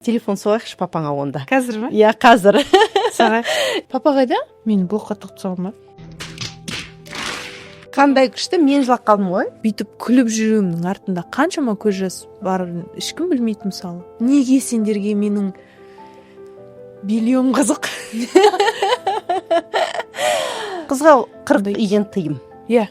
Телефон соғайықшы папаңа онда. Қазір ма? Иә, қазір. Сағай. Папа қайда? Мені блокқа тығып тастаған ба? Қандай күшті, мен жылап қалдым ғой. Бүйтіп күліп жүруімнің артында қаншама көз жас барын ешкім білмейді мысалы. Неге сендерге менің биллион қызық? Қызға 40 үйден тыйым. Иә.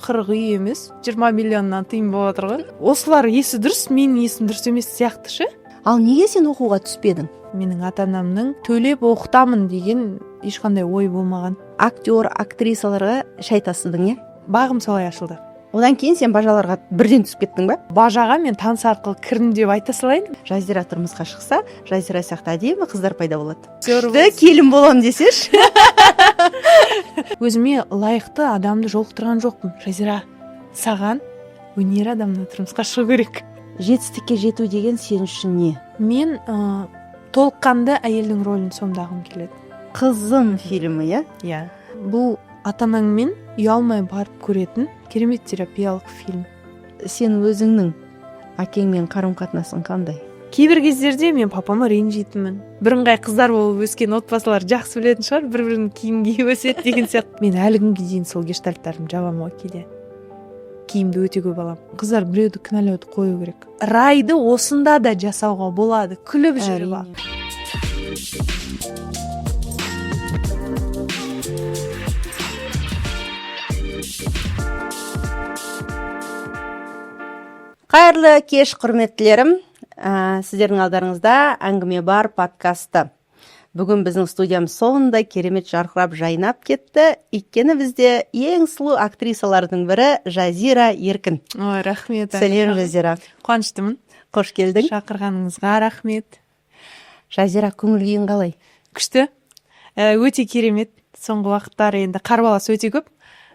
40 үй емес, 20 миллионнан тыйым болып отыр ғой. Осылар есі дұрыс, менің есім дұрыс емес сияқты ше. Ал неге сен оқуға түспедің? Менің ата-анамның төлеп оқытамын деген ешқандай ой болмаған. Актер, актрисаларға шайтасыдың, е? Бағым солай ашылды. Одан кейін сен бажаларға бірден түсіп кеттің ба? Бажаға мен таныс арқылы кірдім деп айта салайын. Жазира тұрмысқа шықса, Жазира сияқты әдемі қыздар пайда болады. Күшті келін боламын десеш. Өзіме лайықты адамды жолықтырған жоқпын. Жазира, саған өнер адамына тұрмысқа шығу керек. Жетістікке жету деген сен үшін не? Мен толыққанды әйелдің рөлін сомдағым келеді. Қызым фильмі, иә? Иә. Бұл ата-анаңмен ұялмай барып көретін керемет терапиялық фильм. Сен өзіңнің әкеңмен қарым-қатынасың қандай? Кейбір кездерде мен папама ренжитінмін. Бірыңғай қыздар болып өскен отбасылар жақсы білетін шығар, бір-бірінің киім киіп өседі деген сияқты. Мен әлі күнге дейін сол гештальттарым жабамын ғой кейде. Киімді өте көп аламын. Қыздар біреуді кінәлауды қою керек. Райды осында да жасауға болады. Күліп жүріп ал. Қайырлы кеш, құрметтілерім. Сіздердің алдарыңызда әңгіме бар подкасты. Бүгін біздің студиямыз соңында керемет жарқырап жайнап кетті. Өйткені бізде ең сұлу актрисалардың бірі Жазира Еркін. Ой, рахмет. Сәлем, Жазира. Қуаныштымын. Қош келдің. Шақырғаныңызға рахмет. Жазира, көңіл күйің қалай? Күшті. Өте керемет. Соңғы уақыттары енді қарбалас өте көп.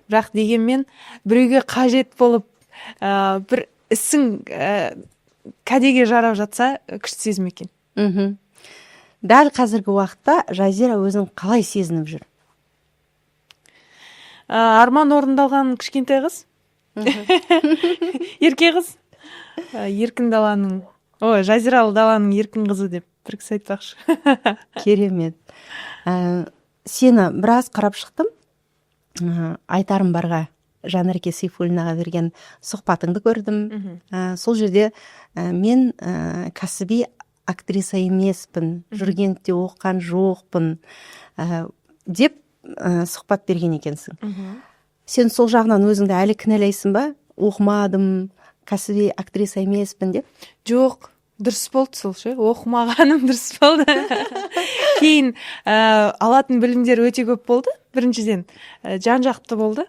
Бірақ дегенмен біреуге қажет болып, бір ісің кәдеге жарап жатса, күшті сезім екен. Дәл қазіргі уақытта Жазира өзін қалай сезініп жүр? Арман орындалған кішкентай қыз. Ерке қыз. Еркін даланың, Жазиралы даланың еркін қызы деп бір кісі айтпақшы. Керемет. Сені біраз қарап шықтым. Айтарым барға Жанерке Сейфуллинаға берген сұхбатыңды көрдім. Сол жерде мен кәсіби актриса емеспін, жүргенде оққан жоқпын деп сұхбат берген екенсің. Сен сол жағынан өзіңді әлі кінәлайсың ба? Оқымадым, кәсіби актриса емеспін деп? Жоқ, дұрыс болды сол ше. Оқымағаным дұрыс болды. Кейін алатын білімдер өте көп болды. Біріншіден жан-жақты болды.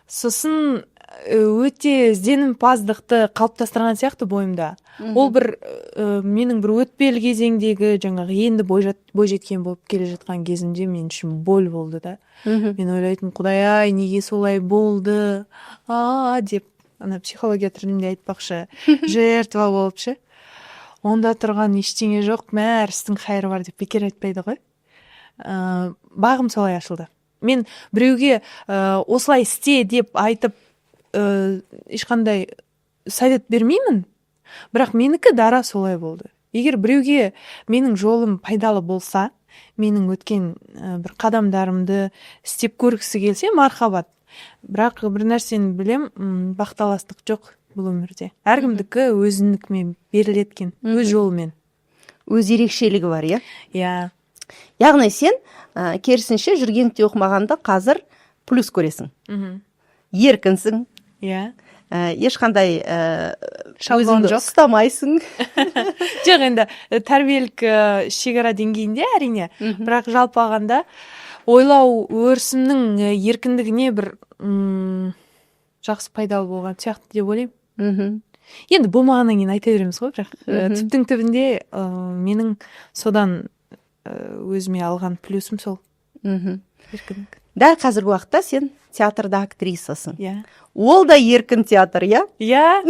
Сосын өте ізденімпаздықты қалыптастырған сияқты бойымда. Ол бір менің бір өтпелі кезеңдегі жаңағы енді бойжеткен болып келе жатқан кезімде мен үшін боль болды да. Мен ойлайтын, Құдай-ай, неге солай болды? Деп ана психология тілінде айтпақшы, жертва болып ше. Онда тұрған ештеңе жоқ, мәр істің қайыры бар деп бекер айтпайды ғой. Бағым солай ашылды. Мен біреуге осылай істе деп айтып ешқандай совет бермеймін, бірақ менікі дара солай болды. Егер біреуге менің жолым пайдалы болса, менің өткен бір қадамдарымды істеп көргісі келсе, мархабат. Бірақ бір нәрсені білем, бақталастық жоқ бұл өмірде. Әркімдікі өзінікімен берілеткен, өз жолымен. Өз ерекшелігі бар, иә? Иә. Яғни сен керісінше жүргенде оқымағанды қазір плюс көресің. Еркінсің. Иә. Ешқандай шаблон жоқ, ұстамайсың. Жоқ, енді тәрбиелік шекара деңгейінде әрине, бірақ жалпы алғанда ойлау өрісімнің еркіндігіне бір жақсы пайдалы болған сияқты деп ойлаймын. Енді болмағаннан кейін айта береміз ғой, бірақ түптің түбінде менің содан өзіме алған плюсім сол. Еркіндік. Дәл қазіргі уақытта сен театрда актрисасың. Иә. Ол да еркін театр, иә? Иә.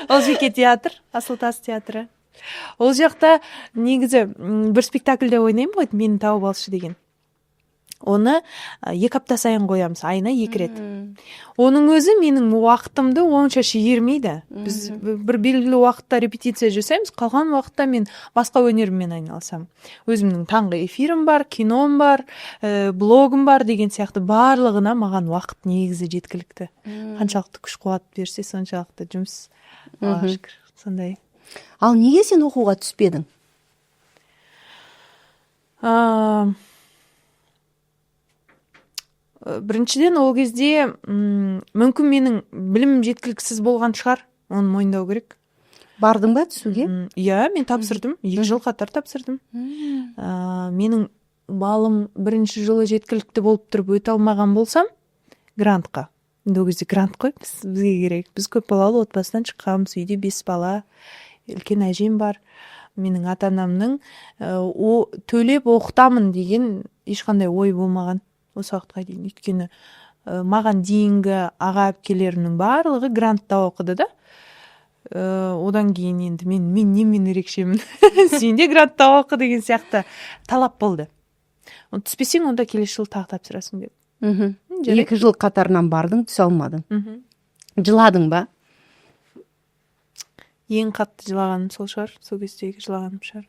Ол жеке театр, Асылтас театры. Ол жақта негізі бір спектакльде ойнаймын ғой, мені тауып алшы деген. Оны 2 апта сайын коябыз, айына 2 рет. Оның өзі менің уақытымды онша шегермейді. Біз бір белгілі уақытта репетиция жасаймыз, қалған уақытта мен басқа өнеріммен айналысамын. Өзімнің таңғы эфирім бар, кином бар, блогым бар деген сияқты барлығына маған уақыт негізі жеткілікті. Қаншалықты күш қуат берсе, соншалықты жұмыс. Аллаға шүкір, сондай. Ал неге сен оқуға түспедің? Біріншіден, ол кезде мүмкін менің білімім жеткіліксіз болған шығар, оны мойындау керек. Бардың ба түсуге? Иә, мен тапсырдым, 2 жыл қатар тапсырдым. Менің балым бірінші жылы жеткілікті болып тұрып өте алмаған болсам, грантқа. Ол кезде грант қой, бізге керек. Біз көп балалы отбасынан шыққанбыз, үйде 5 бала, үлкен әжем бар. Менің ата-анамның төлеп оқытамын деген ешқандай ой болмаған. Осы уақытқа дейін, өйткені маған дейінгі аға әпкелерімнің барлығы грантта оқыды да. Одан кейін енді мен немен ерекшемін? Сен де грантта оқы деген сияқты талап болды. Түспесең, онда келесі жыл тағы тапсырасың деп. 2 жыл қатарынан бардың, түсе алмадың. Жыладың ба? Ең қатты жылағаным сол шығар, сол кездегі жылағаным шығар.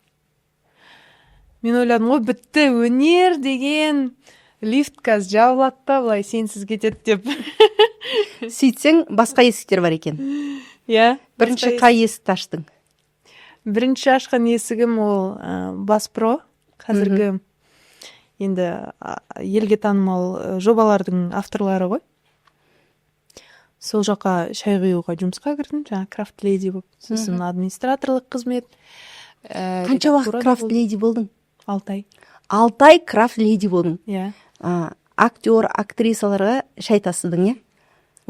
Мен ойладым ғой, бітті, өнер деген лифт қазір жабылады да, былай сенсіз кетеді деп. Сөйтсең, басқа есіктер бар екен. Иә. Бірінші қай есікті аштың? Бірінші ашқан есігім ол Баспро, қазіргі енді елге танымал жобалардың авторлары ғой. Сол жаққа шай құюға жұмысқа кірдім, жаңа крафт леди болып, сосын администраторлық қызмет. Қанша уақыт крафт леди болдың? 6 ай. 6 ай крафт леди болдың. Иә. Актер, актрисаларға шай тасыдың, е?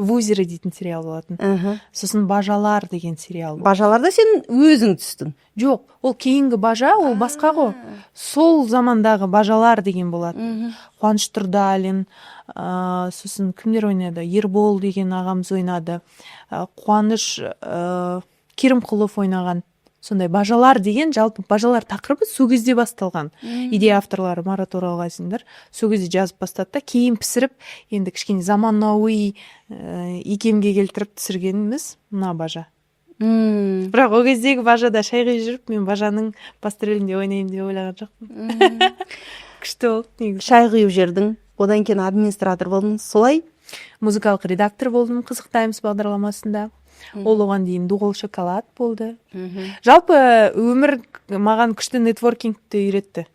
Вузеры дейтін сериал болатын. Сосын Бажалар деген сериал. Бажаларда сен өзің түстің? Жоқ, ол кейінгі Бажа, ол басқа ғой. Сол замандағы Бажалар деген болатын. Қуаныш Тұрдалин, сосын кімдер ойнады? Ербол деген ағамыз ойнады. Қуаныш Керімқұлов ойнаған. Сондай Бажалар деген, жалпы Бажалар тақырыбы сол кезде басталған. Идея авторлары Марат Оралғазиндар сол кезде жазып бастады да, кейін пісіріп, енді кішкене заманауи икемге келтіріп түсіргеніміз мына Бажа. Бірақ ол кездегі Бажада шай құйып жүріп, мен Бажаның басты рөлінде ойнаймын деп ойлаған жоқпын. Күшті болды. Шай құйып жүрдің, одан кейін администратор болдың, солай? Музыкалық редактор болдым Қызық Таймс бағдарламасында. Ол оған дейін Дуғол шоколад болды. Жалпы өмір маған күшті нетворкингті үйретті.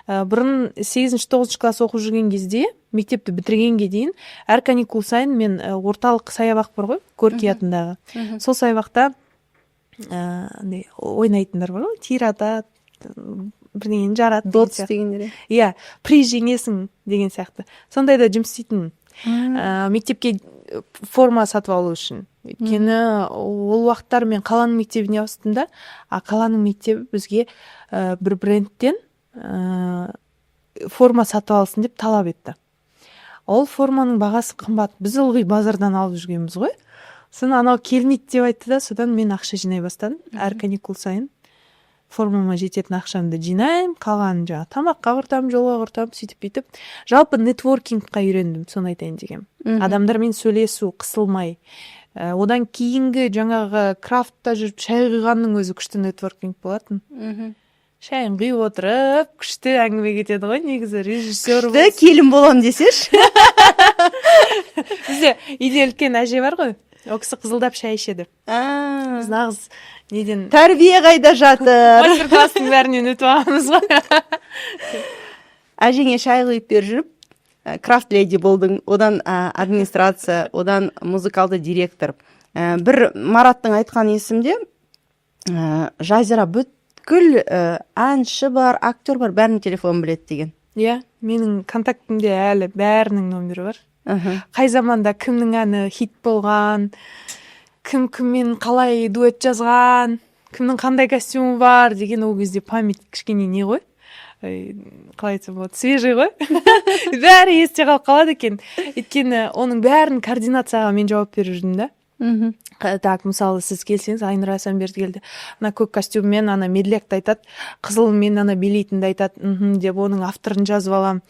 Бұрын 8-9 класс оқып жүрген кезде, мектепті бітіргенге дейін, әр каникул сайын мен орталық саябақ бар ғой, Горький атындағы. Сол саябақта ойнайтындар бар ғой, тир атады, бірдеңені жарады. Дотс дегендер. Иә, приз жеңесің деген сияқты. Сондайда жұмыс істейтін. Мектепке форма сатып алу үшін. Өйткені ол уақыттар мен қаланың мектебіне ауыстым да, қаланың мектебі бізге бір брендтен форма сатып алсын деп талап етті. Ол форманың бағасы қымбат. Біз ылғи базардан алып жүргенбіз ғой. Сосын анау келмейді деп айтты да, содан мен ақша жинай бастадым. Әр каникул сайын формама жететін ақшамды жинаймын, қалғанын жаңа тамаққа құртамын, жолға құртамын, сөйтіп бүйтіп. Жалпы нетворкингқа үйрендім, соны айтайын деген. Адамдармен сөйлесу, қысылмай. Одан кейінгі жаңағы крафтта жүріп шай құйғанның өзі күшті нетворкинг болатын. Шайын құйып отырып, күшті әңгіме кетеді ғой, негізі режиссер болсын. Күшті келін болам десеш. Бізде үйде үлкен әже бар ғой, ол кісі қызылдап шай ішеді. Біз нағыз неден тәрбие қайда жатыр? мастер-класстың бәрінен өтіп алғанбыз ғой. Әжеңе шай құйып беріп жүріп, крафт леди болдың, одан администрация, одан музыкалды директор. Бір Мараттың айтқан есімде, Жазира бүткіл әнші бар, актер бар, бәрінің телефонын біледі деген. Иә, менің контактымде әлі бәрінің номері бар. Қай заманда кімнің әні хит болған, кіммен қалай дуэт жазған, кімнің қандай костюмы бар деген ол кезде память кішкене не ғой? Қалай айтсам болады, свежий ғой. Бәрі есте қалып қалады екен. Өйткені оның бәрін координацияға мен жауап беріп жүрдім да. Так, мысалы сіз келсеңіз, Айнұр Асанбердігелді ана көк костюммен ана медлекті айтады, қызылмен ана билейтінді айтады, деп оның авторын жазып алам,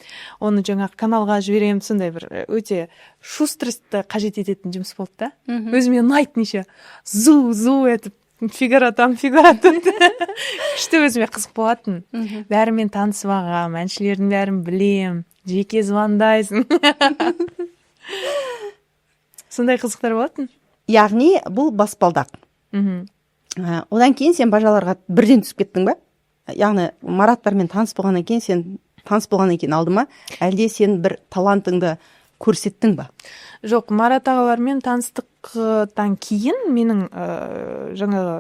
оны жаңағы каналға жіберем, сондай бір өте шустростьті қажет ететін жұмыс болды да. Өзіме ұнайды неше зу етіп фигуратам күшті, өзіме қызық болатын. Бәрімен танысып ағам, әншілердің бәрін білем, жеке звондайсың. Сондай қызықтар болатын. Яғни бұл баспалдақ. Одан кейін сен бажаларға бірден түсіп кеттің ба? Яғни Мараттармен таныс болғаннан кейін алды ма? Әлде сен бір талантыңды көрсеттің ба? Жоқ, Марат ағалармен таныстықтан кейін менің жаңағы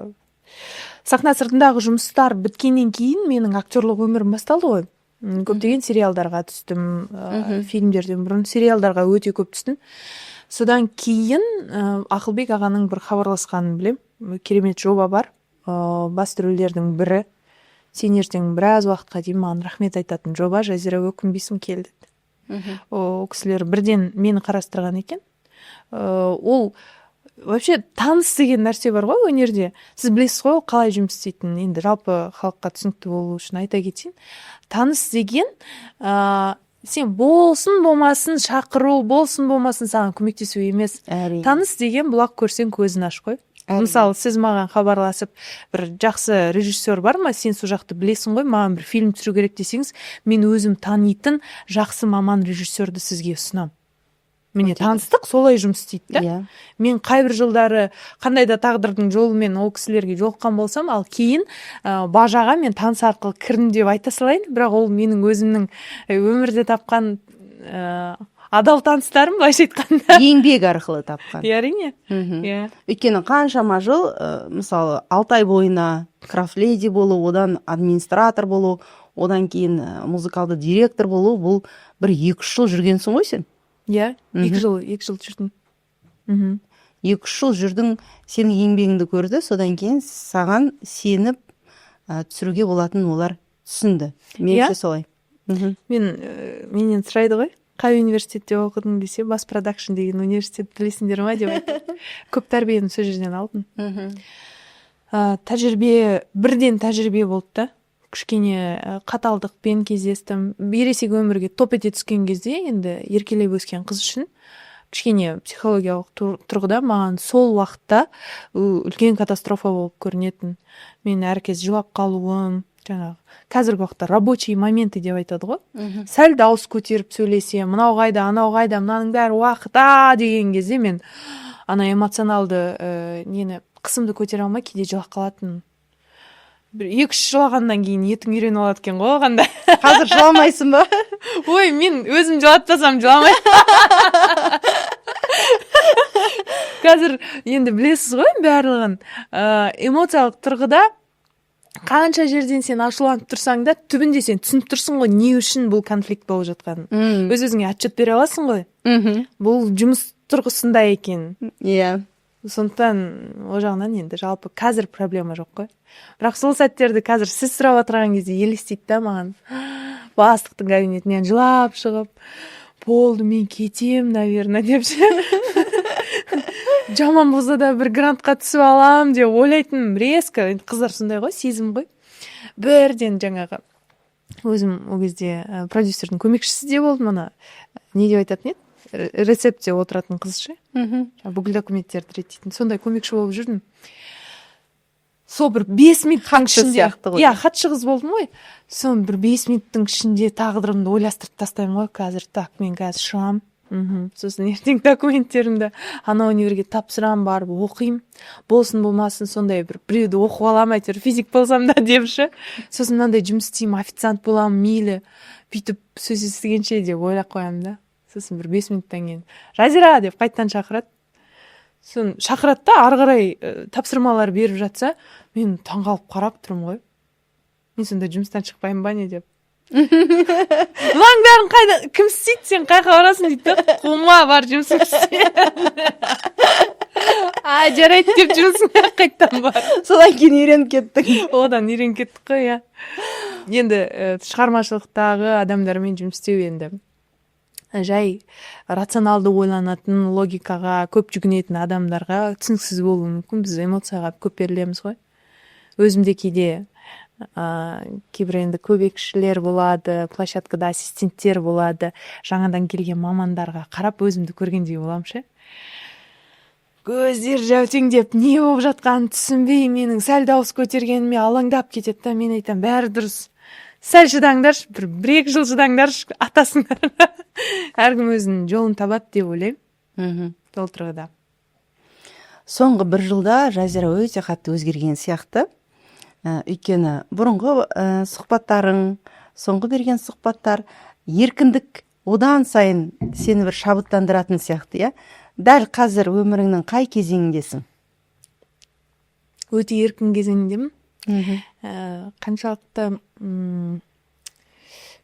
сахна сыртындағы жұмыстар біткеннен кейін менің актерлық өмірім басталды ғой. Көптеген сериалдарға түстім, фильмдерден бұрын сериалдарға өте көп түстім. Содан кейін Ақылбек ағаның бір хабарласқанын білем. Керемет жоба бар. Басты рөлдердің бірі. Сен ертең біраз уақытқа дейін маған рахмет айтатын жоба, Жазира өкінбейсің келді. Ол кісілер бірден мені қарастырған екен. Ол вообще таныс деген нәрсе бар ғой өнерде. Сіз білесіз ғой қалай жұмыс істейтінін. Енді жалпы халыққа түсінікті болу үшін айта кетейін. Таныс деген сен болсын болмасын шақыру, болсын болмасын саған көмектесу емес. Таныс деген бұлақ көрсең көзін аш қой. Мысалы, сіз маған хабарласып, бір жақсы режиссер бар ма, сен сол жақты білесің ғой, маған бір фильм түсіру керек десеңіз, мен өзім танитын жақсы маман режиссерді сізге ұсынам. Міне таныстық солай жұмыс істейді да. Мен қайбір жылдары қандай да тағдырдың жолымен ол кісілерге жолыққан болсам, ал кейін бажаға мен таныс арқылы кірдім деп айта салайын, бірақ ол менің өзімнің өмірде тапқан адал таныстарым, былайша айтқанда. Еңбек арқылы тапқан. Әрине. Өйткені қаншама жыл, мысалы, 6 ай бойына крафт-леди болу, одан администратор болу, одан кейін музыкалды директор болу, бұл бір 2-3 жыл жүргенсің ғой сен? 2 жыл жүрдім. 2-3 жыл жүрдің, сенің еңбегіңді көрді, содан кейін саған сеніп түсіруге болатын олар түсінді. Меніңше солай. Менен сұрайды ғой, қай университетте оқыдың десе, бас продакшн деген университет білесіңдер ма деп айтты. Көп тәрбиені сол жерден алдым. Бірден тәжірибе болды да. Кішкене қаталдықпен кездестім. Ересек өмірге топ ете түскен кезде, енді еркелеп өскен қыз үшін кішкене психологиялық тұрғыда маған сол уақытта үлкен катастрофа болып көрінетін. Мен әркез жылап қалуым, жаңағы қазіргі уақытта рабочий моменты деп айтады ғой. Сәл дауыс көтеріп сөйлесе, мынау қайда, анау қайда, мынаның бәрі уақыта деген кезде мен ана эмоционалды қысымды көтере алмай кейде жылап қалатын. 2-3 жылағаннан кейін етің үйреніп алады екен ғой оғанда. Қазір жыламайсың ба? Ой, мен өзім жылатпасам жыламаймын. Қазір енді білесіз ғой барлығын. Эмоциялық тұрғыда қанша жерден сен ашуланып тұрсаң да, түбінде сен түсініп тұрсың ғой, не үшін бұл конфликт болып жатқанын. Өз-өзіңе отчет бере аласың ғой. Бұл жұмыс тұрғысында екен. Сондықтан о жағынан енді жалпы қазір проблема жоқ қой. Бірақ сол сәттерді қазір сіз сұрап отырған кезде елестейді да маған. Бастықтың кабинетінен жылап шығып, болды мен кетем, наверное, депші. Жаман болса да бір грантқа түсіп алам деп ойлайтын резко. Қыздар сондай ғой, сезім ғой. Бірден жаңағы өзім ол кезде продюсердің көмекшісі де болдым, ана не деп айтатын еді? Рецепте отыратын қыз ше. Бүкіл документтерді реттейтін. Сондай көмекші болып жүрдім. Сол бір 5 минуттың ішінде. Хатшы қыз болдым ғой. Сон бір 5 минуттың ішінде тағдырымды ойластырып тастаймын ғой. Қазір мен қазір шығам. Сосын ертең документтерімді ана универге тапсырам, барып оқимын. Болсын болмасын сондай біреуді оқып алам, әйтеуір физик болсам да депші. Сосын мынандай жұмыс істеймін, официант боламын, мейлі. Бүйтіп сөз естігенше деп ойлап қоямын да. Сосын бір 5 минуттан кейін Жазира деп қайттан шақырады. Сосын шақырады да, ары қарай тапсырмалар беріп жатса, мен таңғалып қарап тұрмын ғой. Мен сонда жұмыстан шықпаймын ба не деп. Бұлаң бәрін қайда, кім істейді, сен қайқа барасың дейді. Қума бар жұмысым істе. Жарайды деп жұмысыңа қайттан бар. Содан кейін үйреніп кеттің. Одан үйреніп кеттік қой, иә. Енді шығармашылықтағы адамдармен жұмыс істеу енді жай рационалды ойланатын, логикаға көп жүгінетін адамдарға түсініксіз болуы мүмкін. Біз эмоцияға көп берілеміз ғой. Өзімде кейде кейбір енді көмекшілер болады, площадкада ассистенттер болады, жаңадан келген мамандарға қарап өзімді көргендей боламын ше. Көздер жәутеңдеп не болып жатқанын түсінбей, менің сәл дауыс көтергеніме алаңдап кетеді да, мен айтамын, бәрі дұрыс. Сәл шыдаңдаршы, бір-екі жыл шыдаңдаршы, атасыңдар. Әркім өзінің жолын табады деп ойлаймын. Сол тұрғыда. Соңғы бір жылда Жазира өте қатты өзгерген сияқты. Өйткені бұрынғы сұхбаттарың, соңғы берген сұхбаттар, еркіндік одан сайын сені бір шабыттандыратын сияқты, иә? Дәл қазір өміріңнің қай кезеңіндесің? Өте еркін кезеңдемін. Қаншалықты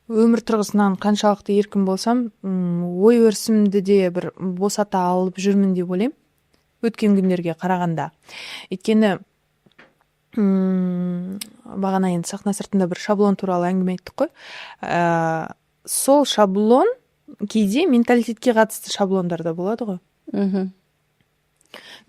өмір тұрғысынан қаншалықты еркін болсам, ой өрісімді де бір босата алып жүрмін деп ойлаймын. Өткен күндерге қарағанда. Өйткені бағана енді сахна сыртында бір шаблон туралы әңгіме айттық қой. Сол шаблон кейде менталитетке қатысты шаблондар да болады ғой. Мен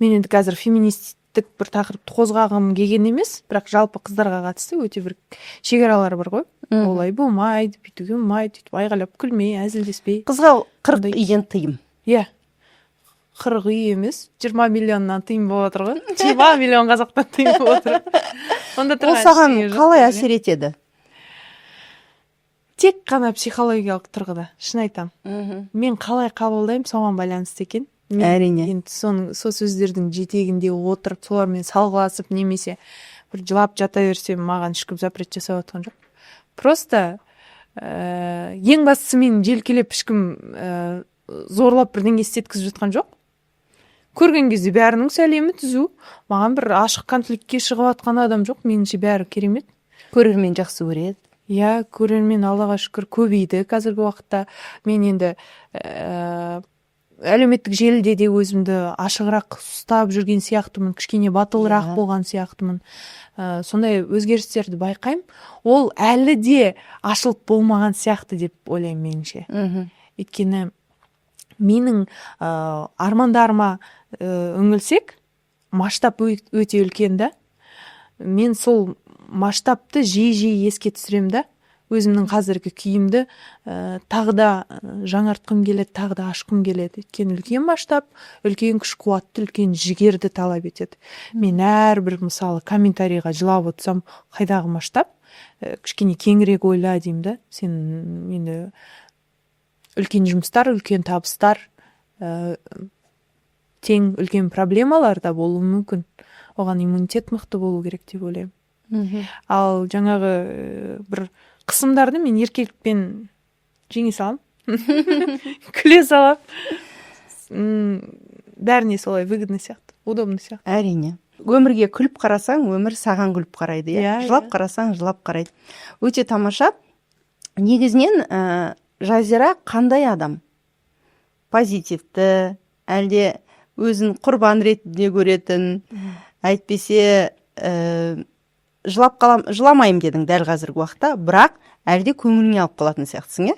енді қазір феминистік бір тақырыпты қозғағым келген емес, бірақ жалпы қыздарға қатысты өте бір шекаралар бар ғой. Олай болмайды, бүйтуге болмайды, бүйтіп айғайлап күлмей, әзілдеспей. Қызға 40 үйден тыйым. Иә. 40 үй емес, 20 миллионнан тыйым болып отыр ғой. 20 миллион қазақтан тыйым болып отыр. Ол саған қалай әсер етеді? Тек қана психологиялық тұрғыда, шын айтам. Мен қалай қабылдаймын, соған байланысты екен. Әрине. Енді сол сөздердің жетегінде отырып, солармен салғыласып, немесе бір жылап жата берсем, маған ешкім запрет жасап отқан жоқ. Просто ең бастысы мен желкелеп ешкім зорлап бірдеңе істеткізіп жатқан жоқ. Көрген кезде бәрінің сәлемі түзу. Маған бір ашық конфликтке шығып жатқан адам жоқ. Меніңше бәрі керемет. Көрермен жақсы көреді. Иә, көрермен Аллаға шүкір көбейді қазіргі уақытта. Мен енді әлеуметтік желіде де өзімді ашығырақ ұстап жүрген сияқтымын, кішкене батылырақ болған сияқтымын. Сондай өзгерістерді байқаймын. Ол әлі де ашылып болмаған сияқты деп ойлаймын меніңше. Өйткені менің армандарыма үңілсек, масштаб өте үлкен да. Мен сол масштабты жиі еске түсірем да. Өзімнің қазіргі күйімді тағы да жаңартқым келеді, тағы да ашқым келеді. Өйткені үлкен масштаб, үлкен күш қуатты, үлкен жігерді талап етеді. Мен әрбір мысалы комментарийға жылап отырсам, қайдағы масштаб, кішкене кеңірек ойла деймін да. Сен енді үлкен жұмыстар, үлкен табыстар, тең үлкен проблемалар да болуы мүмкін. Оған иммунитет мықты болу керек деп ойлаймын. Ал жаңағы бір қысымдарды мен еркелікпен жеңе салам. Күле салам. Бәріне солай выгодный сияқты, удобный сияқты. Әрине. Өмірге күліп қарасаң, өмір саған күліп қарайды. Жылап қарасаң, жылап қарайды. Өте тамаша. Негізінен Жазира қандай адам? Позитивті, әлде өзін құрбан ретінде көретін, әйтпесе жыламайым дедің дәл қазіргі уақытта, бірақ әлде көңіліңе алып қалатын сияқтысың, иә?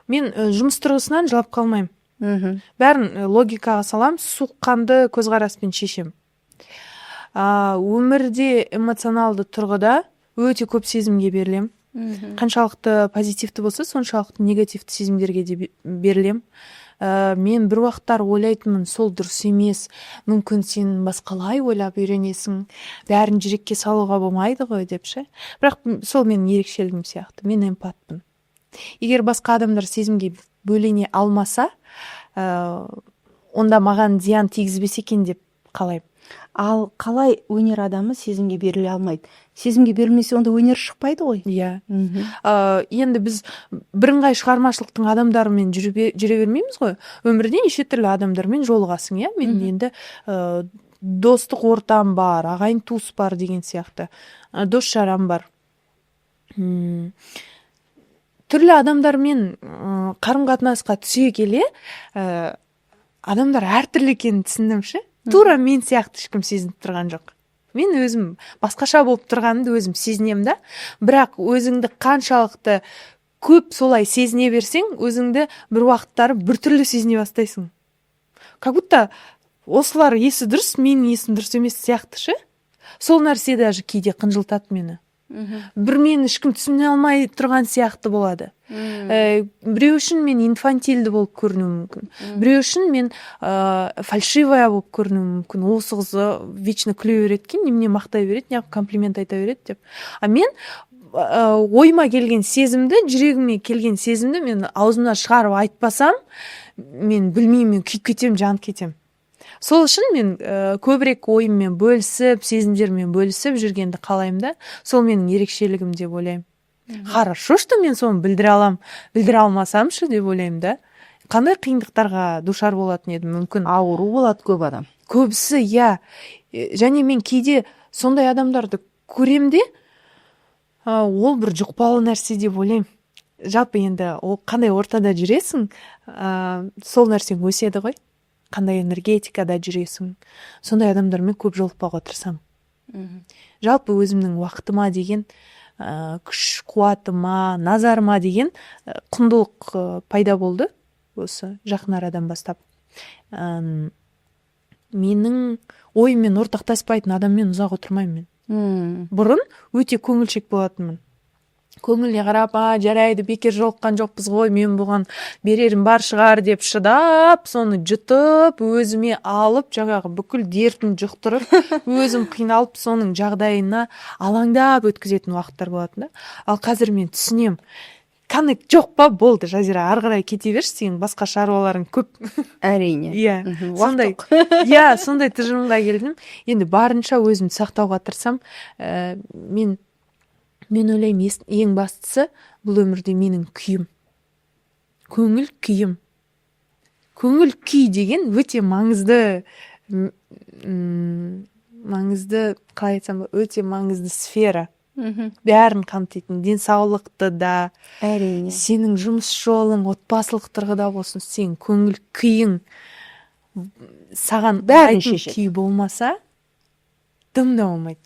Мен жұмыс тұрғысынан жылап қалмаймын. Бәрін логикаға салам, суыққанды көзқараспен шешем. Өмірде эмоционалды тұрғыда өте көп сезімге берілем. Қаншалықты позитивті болса, соншалықты негативті сезімдерге де берілем. Мен бір уақыттар ойлайтынмын, сол дұрыс емес, мүмкін сен басқалай ойлап үйренесің, бәрін жүрекке салуға болмайды ғой деп ше. Бірақ сол менің ерекшелігім сияқты, мен эмпатпын. Егер басқа адамдар сезімге бөлене алмаса, онда маған зиян тигізбесе екен деп қалаймын. Ал қалай өнер адамы сезімге беріле алмайды? Сезімге берілмесе онда өнер шықпайды ғой. Иә. Енді біз бірыңғай шығармашылықтың адамдарымен жүре бермейміз ғой. Өмірде неше түрлі адамдармен жолығасың, иә? Мен енді достық ортам бар, ағайын туыс бар деген сияқты. Дос жарам бар. Түрлі адамдармен қарым-қатынасқа түсе келе, адамдар әртүрлі екенін түсіндім ше. Тура мен сияқты ешкім сезініп тұрған жоқ. мен өзім басқаша болып тұрғанымды өзім сезінемін да. Бірақ өзіңді қаншалықты көп солай сезіне берсең, өзіңді бір уақыттары біртүрлі сезіне бастайсың. Как будто осылар есі дұрыс, менің есім дұрыс емес сияқты ше. Сол нәрсе даже кейде қынжылтады мені. Бір мені ешкім түсіне алмай тұрған сияқты болады. Біреу үшін мен инфантильді болып көрінуім мүмкін. Біреу үшін мен фальшивая болып көрінуім мүмкін. Осы қыз вечно күле береді екен, немене мақтай береді, неғып комплимент айта береді деп. А мен ойыма келген сезімді, жүрегіме келген сезімді мен аузымнан шығарып айтпасам, мен білмеймін, мен күйіп кетемін, жанып кетемін. Сол үшін мен көбірек ойыммен бөлісіп, сезімдермен бөлісіп жүргенді қалаймын да. Сол менің ерекшелігім деп ойлаймын. Хорошо, что мен соны білдіре алмасам ше деп ойлаймын да. Қандай қиындықтарға душар болатын едім, мүмкін. Ауру болады көп адам. Көбісі, иә. Және мен кейде сондай адамдарды көрем де, ол бір жұқпалы нәрсе деп ойлаймын. Жалпы енді ол қандай ортада жүресің, сол нәрсең өседі ғой. Қандай энергетикада жүресің. Сондай адамдармен көп жолықпауға тырысамын. Жалпы өзімнің уақытыма деген, күш қуатыма, назарыма деген құндылық пайда болды. Осы жақын арадан бастап. Менің ойыммен ортақтаспайтын адаммен ұзақ отырмаймын мен. Бұрын өте көңілшек болатынмын. Көңіліне қарап, жарайды, бекер жолыққан жоқпыз ғой, мен бұған берерім бар шығар деп шыдап, соны жұтып, өзіме алып, жаңағы бүкіл дертін жұқтырып, өзім қиналып, соның жағдайына алаңдап өткізетін уақыттар болатын да. Ал қазір мен түсінем, коннект жоқ па, болды, Жазира, ары қарай кете берші, сенің басқа шаруаларың көп. Әрине. Иә, сондай тұжырымға келдім. Енді барынша өзімді сақтауға тырысам, мен ойлаймын, ең бастысы бұл өмірде менің күйім. Көңіл күйім. Көңіл күй деген өте маңызды, қалай айтсам, өте маңызды сфера. Бәрін қамтитын, денсаулықты да, әрине. Сенің жұмыс жолың, отбасылық тұрғыда болсын, сен көңіл күйің саған бәрін шешеді. Күй болмаса, дым да болмайды.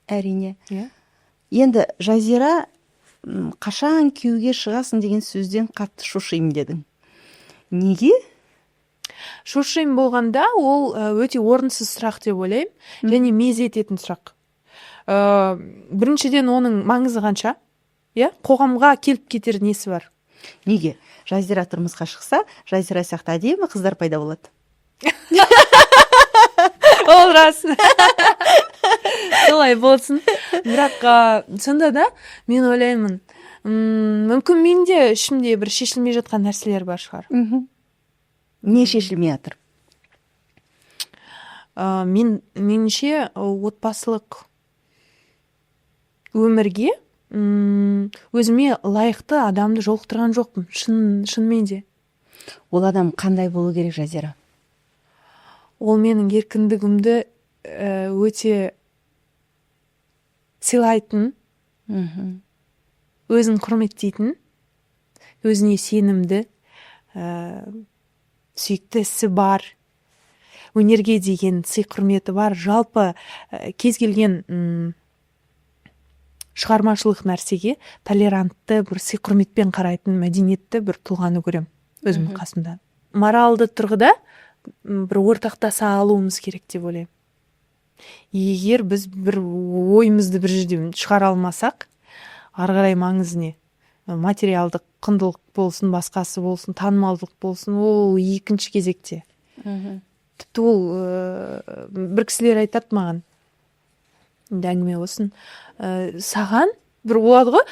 Әрине. Иә. Енді Жазира, қашан күйеуге шығасың деген сөзден қатты шошимын дедің. Неге? Шошимын болғанда ол өте орынсыз сұрақ деп ойлаймын, және мезет ететін сұрақ. Біріншіден оның маңызы қанша? Қоғамға келіп кетер несі бар? Неге? Жазира тұрмысқа шықса, Жазира сияқты әдемі қыздар пайда болады. Ол рас. Солай болсын. Бірақ сонда да мен ойлаймын, мүмкін менде ішімде бір шешілмей жатқан нәрселер бар шығар. Не шешілмей жатыр? Меніңше отбасылық өмірге өзіме лайықты адамды жолықтырған жоқпын, шынымен де. Ол адам қандай болу керек, Жазира? Ол менің еркіндігімді өте сыйлайтын, өзін құрметтейтін, өзіне сенімді, сүйікті ісі бар, өнерге деген сый құрметі бар, жалпы кез келген шығармашылық нәрсеге толерантты, бір сый құрметпен қарайтын мәдениетті бір тұлғаны көрем өзімнің қасымда. Моралды тұрғыда бір ортақтаса алуымыз керек деп ойлаймын. Егер біз бір ойымызды бір жерде шығара алмасақ, ары қарай маңызы не? Материалдық құндылық болсын, басқасы болсын, танымалдылық болсын, ол екінші кезекте. Тіпті ол бір кісілер айтады маған, әңгіме болсын, саған бір болады ғой,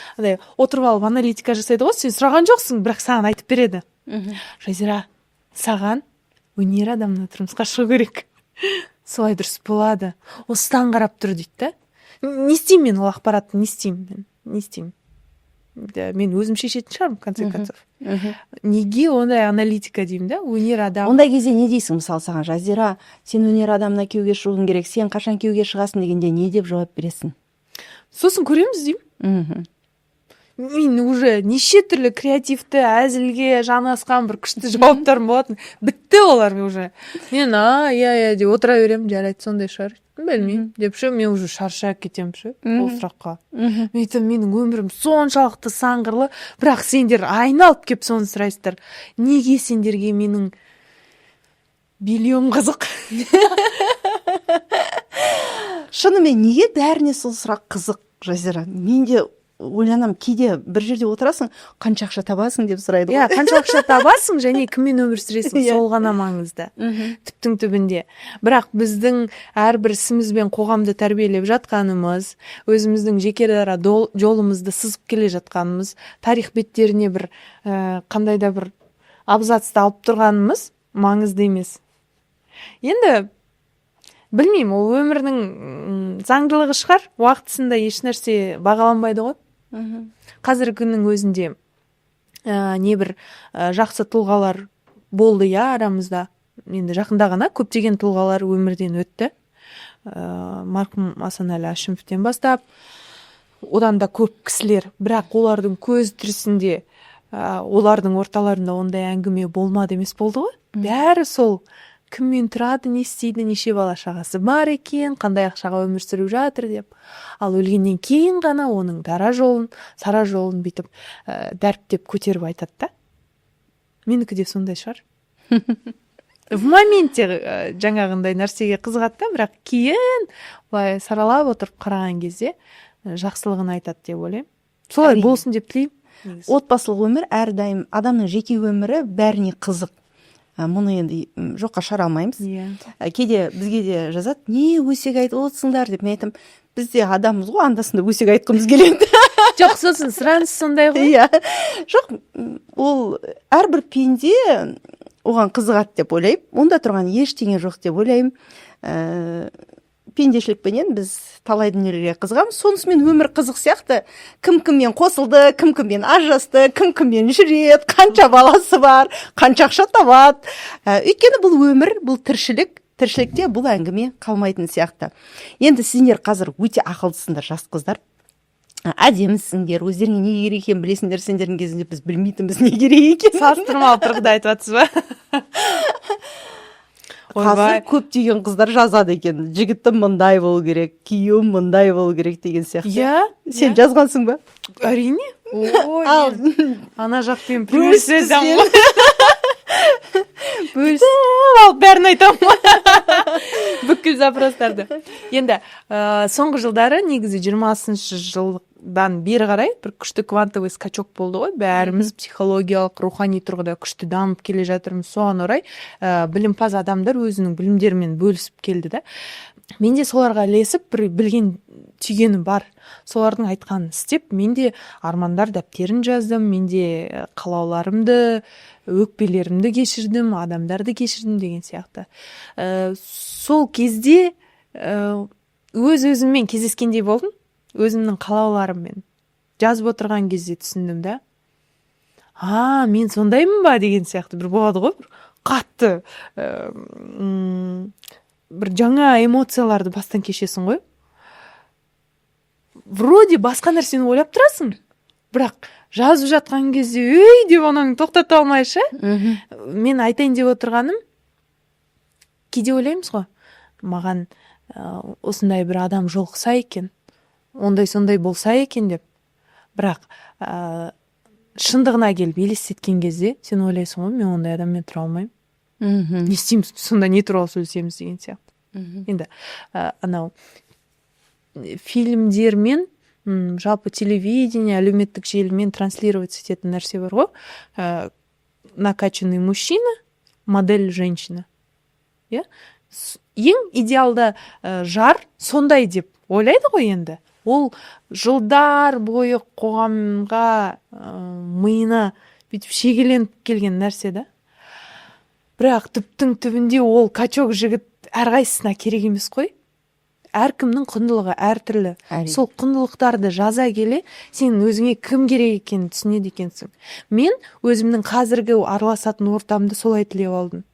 отырып алып аналитика жасайды ғой, сен сұраған жоқсың, бірақ саған айтып береді. Жазира, саған өнер адамына тұрмысқа шығу керек. Солай дұрыс болады. Осыдан қарап тұр дейді да. Не істеймін мен ол ақпаратты, не істеймін? Мен өзім шешетін шығармын, конце концов. Неге ондай аналитика деймін да, өнер адам. Ондай кезде не дейсің, мысалы саған, Жазира, сен өнер адамына күйеуге шығуың керек, сен қашан күйеуге шығасың дегенде не деп жауап бересің? Сосын көреміз деймін. мен уже неше түрлі креативті әзілге жанасқан бір күшті жауаптарым болатын. Бітті олар уже. Мен иә деп отыра беремін, жарайды сондай шығар. Білмеймін деп ше, мен уже шаршап кетемін ше ол сұраққа. Мен айтамын, менің өмірім соншалықты саңғырлы, бірақ сендер айналып келіп соны сұрайсыздар. Неге сендерге менің биллион қызық? Шынымен неге бәріне сол сұрақ қызық, Жазира? Мен де ойланам, кейде бір жерде отырасың, қанша ақша табасың деп сұрайды ғой. Иә, қанша ақша табасың және кіммен өмір сүресің, сол ғана маңызды. Түптің түбінде. Бірақ біздің әрбір ісімізбен қоғамды тәрбиелеп жатқанымыз, өзіміздің жеке дара жолымызды сызып келе жатқанымыз, тарих беттеріне бір қандай да бір абзацты алып тұрғанымыз маңызды емес. Енді білмеймін, ол өмірдің заңдылығы шығар, уақытысында ешнәрсе бағаланбайды ғой. Қазіргі күннің өзінде небір жақсы тұлғалар болды арамызда. Енді жақында ғана көптеген тұлғалар өмірден өтті. Марқұм Асанәлі Әшімовтен бастап, одан да көп кісілер, бірақ олардың көз тірісінде, олардың орталарында ондай әңгіме болмады емес болды ғой. Бәрі сол кіммен тұрады, не істейді, неше бала шағасы бар екен, қандай ақшаға өмір сүріп жатыр деп. Ал өлгеннен кейін ғана оның дара жолын, сара жолын бүйтіп дәріптеп көтеріп айтады да. Менікі де сондай шығар. В моменте жаңағындай нәрсеге қызығады да, бірақ кейін былай саралап отырып қараған кезде жақсылығын айтады деп ойлаймын. Солай болсын деп тілеймін. Отбасылық өмір әрдайым адамның жеке өмірі бәріне қызық. Мұны енді жоққа шығара алмаймыз. Кейде бізге де жазады, не өсек айтып отырсыңдар деп. Мен айтам, біз де адамбыз ғой, андасында өсек айтқымыз келеді. Жоқ, сосын сұраныс сондай ғой. Иә. Жоқ, ол әрбір пенде оған қызығады деп ойлаймын. Онда тұрған ештеңе жоқ деп ойлаймын. Пендешілікпенен біз талай дүниелерге қызығамыз. Сонысымен өмір қызық сияқты. Кім-кіммен қосылды, кім-кіммен ажырасты, кім-кіммен жүреді, қанша баласы бар, қанша ақша табады. Өйткені бұл өмір, бұл тіршілік. Тіршілікте бұл әңгіме қалмайтын сияқты. Енді сіздер қазір өте ақылдысыңдар, жас қыздар. Әдемісіңдер, өздеріңе не керек екенін білесіңдер. Сендердің кезінде біз білмейтінбіз не керек екенін. Салыстырмалы тұрғыда айтып жатсыз ба? Қазір көптеген қыздар жазады екен, жігітім мындай болу керек, күйеуім мындай болу керек деген сияқты. Иә? Сен жазғансың ба? Әрине. Ана жақпен бөлісесің. Ал бәрін айтамын. Бүкіл запростарды. Енді соңғы жылдары негізі 20-шы жылдан бері қарай бір күшті квантовый скачок болды ғой. Бәріміз психологиялық, рухани тұрғыда күшті дамып келе жатырмыз. Соған орай білімпаз адамдар өзінің білімдерімен бөлісіп келді да. Мен де соларға ілесіп бір білген түйгенім бар. Солардың айтқанын істеп, мен де армандар дәптерін жаздым, мен де қалауларымды, өкпелерімді кешірдім, адамдарды кешірдім деген сияқты. Сол кезде өз-өзіммен кездескендей болдым, өзімнің қалауларыммен. Жазып отырған кезде түсіндім да. Мен сондаймын ба деген сияқты бір болады ғой, бір қатты бір жаңа эмоцияларды бастан кешесің ғой. Вроде басқа нәрсені ойлап тұрасың, бірақ жазып жатқан кезде өй деп оның тоқтата алмайшы. Мен айтайын деп отырғаным, кейде ойлаймыз ғой, маған осындай бір адам жолықса екен, ондай-сондай болса екен деп. Бірақ шындығына келіп елестеткен кезде сен ойлайсың ғой, мен ондай адаммен тұра алмаймын. Не істейміз, сонда не туралы сөйлесеміз деген сияқты. Енді анау фильмдермен, жалпы телевидение, әлеуметтік желімен транслировать ететін нәрсе бар ғой. Накачанный мужчина, модель женщина. Ең идеалды жар сондай деп ойлайды ғой енді. Ол жылдар бойы қоғамға миына бүйтіп шегеленіп келген нәрсе да. Бірақ түптің түбінде ол качок жігіт әрқайсысына керек емес қой. Әркімнің құндылығы әртүрлі. Сол құндылықтарды жаза келе, сен өзіңе кім керек екенін түсінеді екенсің. Мен өзімнің қазіргі араласатын ортамды солай тілеп алдым.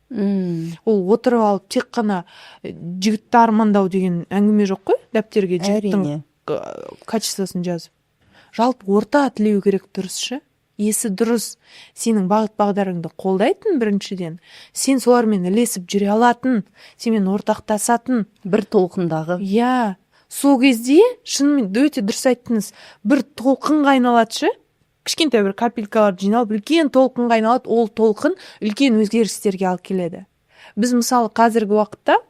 Ол отырып алып тек қана жігітті армандау деген әңгіме жоқ қой, дәптерге жігіттің качествосын жазып. жалпы орта тілеу керек, дұрыс ше. Есі дұрыс, сенің бағыт бағдарыңды қолдайтын біріншіден, сен солармен ілесіп жүре алатын, сенімен ортақтасатын. Бір толқындағы. Иә, сол кезде шынымен өте дұрыс айттыңыз, бір толқынға айналады ше. Кішкентай бір капелькалар жиналып, үлкен толқынға айналады, ол толқын үлкен өзгерістерге алып келеді. Біз мысалы қазіргі уақытта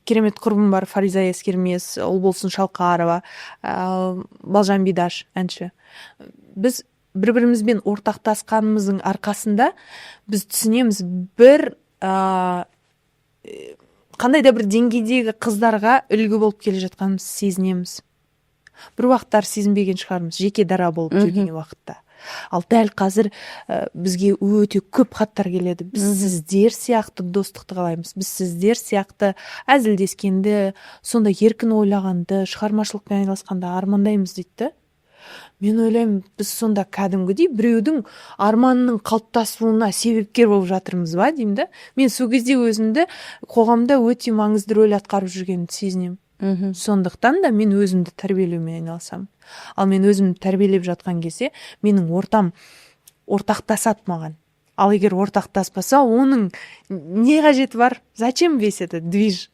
керемет құрбым бар, Фариза Ескермес, Ұлболсын Шалқарова, Балжан Бидаш әнші. Біз бір-бірімізбен ортақтасқанымыздың арқасында біз түсінеміз, бір қандай да бір деңгейдегі қыздарға үлгі болып келе жатқанымыз сезінеміз. Бір уақыттар сезінбеген шығармыз, жеке дара болып жүрген уақытта. Ал дәл қазір бізге өте көп хаттар келеді. Біз сіздер сияқты достықты қалаймыз. Біз сіздер сияқты әзілдескенді, сонда еркін ойлағанды, шығармашылықпен айналысқанды армандаймыз дейді. Мен ойлаймын, біз сонда кәдімгідей біреудің арманының қалыптасуына себепкер болып жатырмыз ба деймін да. Мен сол кезде өзімді қоғамда өте маңызды рөл атқарып жүргенімді сезінемін. Сондықтан да мен өзімді тәрбиелеумен айналысамын. Ал мен өзімді тәрбиелеп жатқан кезде менің ортам ортақтасады маған. Ал егер ортақтаспаса, оның не қажеті бар? Зачем весь этот движ?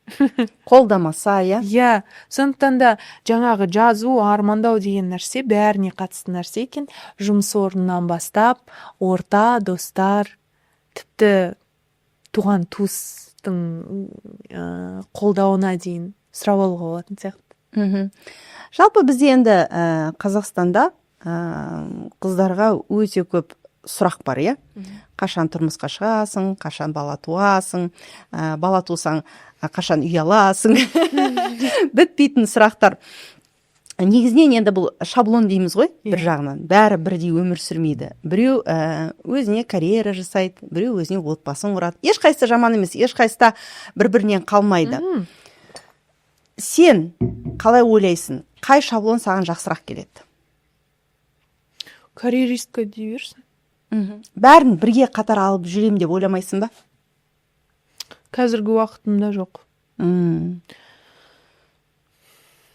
Қолдамаса, иә. Иә, сондықтан да жаңағы жазу, армандау деген нәрсе бәріне қатысты нәрсе екен. Жұмыс орнынан бастап, орта, достар, тіпті туған туыстың қолдауына дейін сұрап алуға болатын сияқты. Жалпы бізде енді Қазақстанда қыздарға өте көп сұрақ бар, иә? Қашан тұрмысқа шығасың, қашан бала туасың, бала тусаң, қашан үй аласың. Бітпейтін сұрақтар. Негізінен енді бұл шаблон дейміз ғой, бір жағынан. Бәрі бірдей өмір сүрмейді. Біреу өзіне карьера жасайды, біреу өзіне отбасын құрады. Ешқайсысы жаман емес, ешқайсыда бір-бірінен қалмайды. Сен қалай ойлайсың? Қай шаблон саған жақсырақ келеді? Карьеристка дей берсін. Бәрін бірге қатар алып жүрем деп ойламайсың ба? Қазіргі уақытымда жоқ.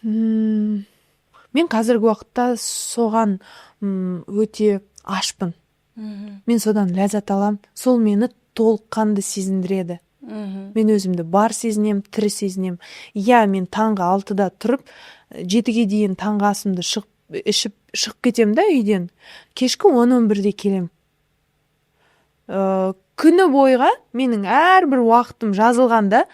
Мен қазіргі уақытта соған өте ашпын. Мен содан ләззат алам. Сол мені толыққанды сезіндіреді. Мен өзімді бар сезінем, тірі сезінем. Иә, мен таңғы 6-да тұрып, 7-ге дейін таңғы асымды шығып кетем да үйден. Кешкі 10-11-де келем. Күні бойға менің әрбір уақытым жазылғанда,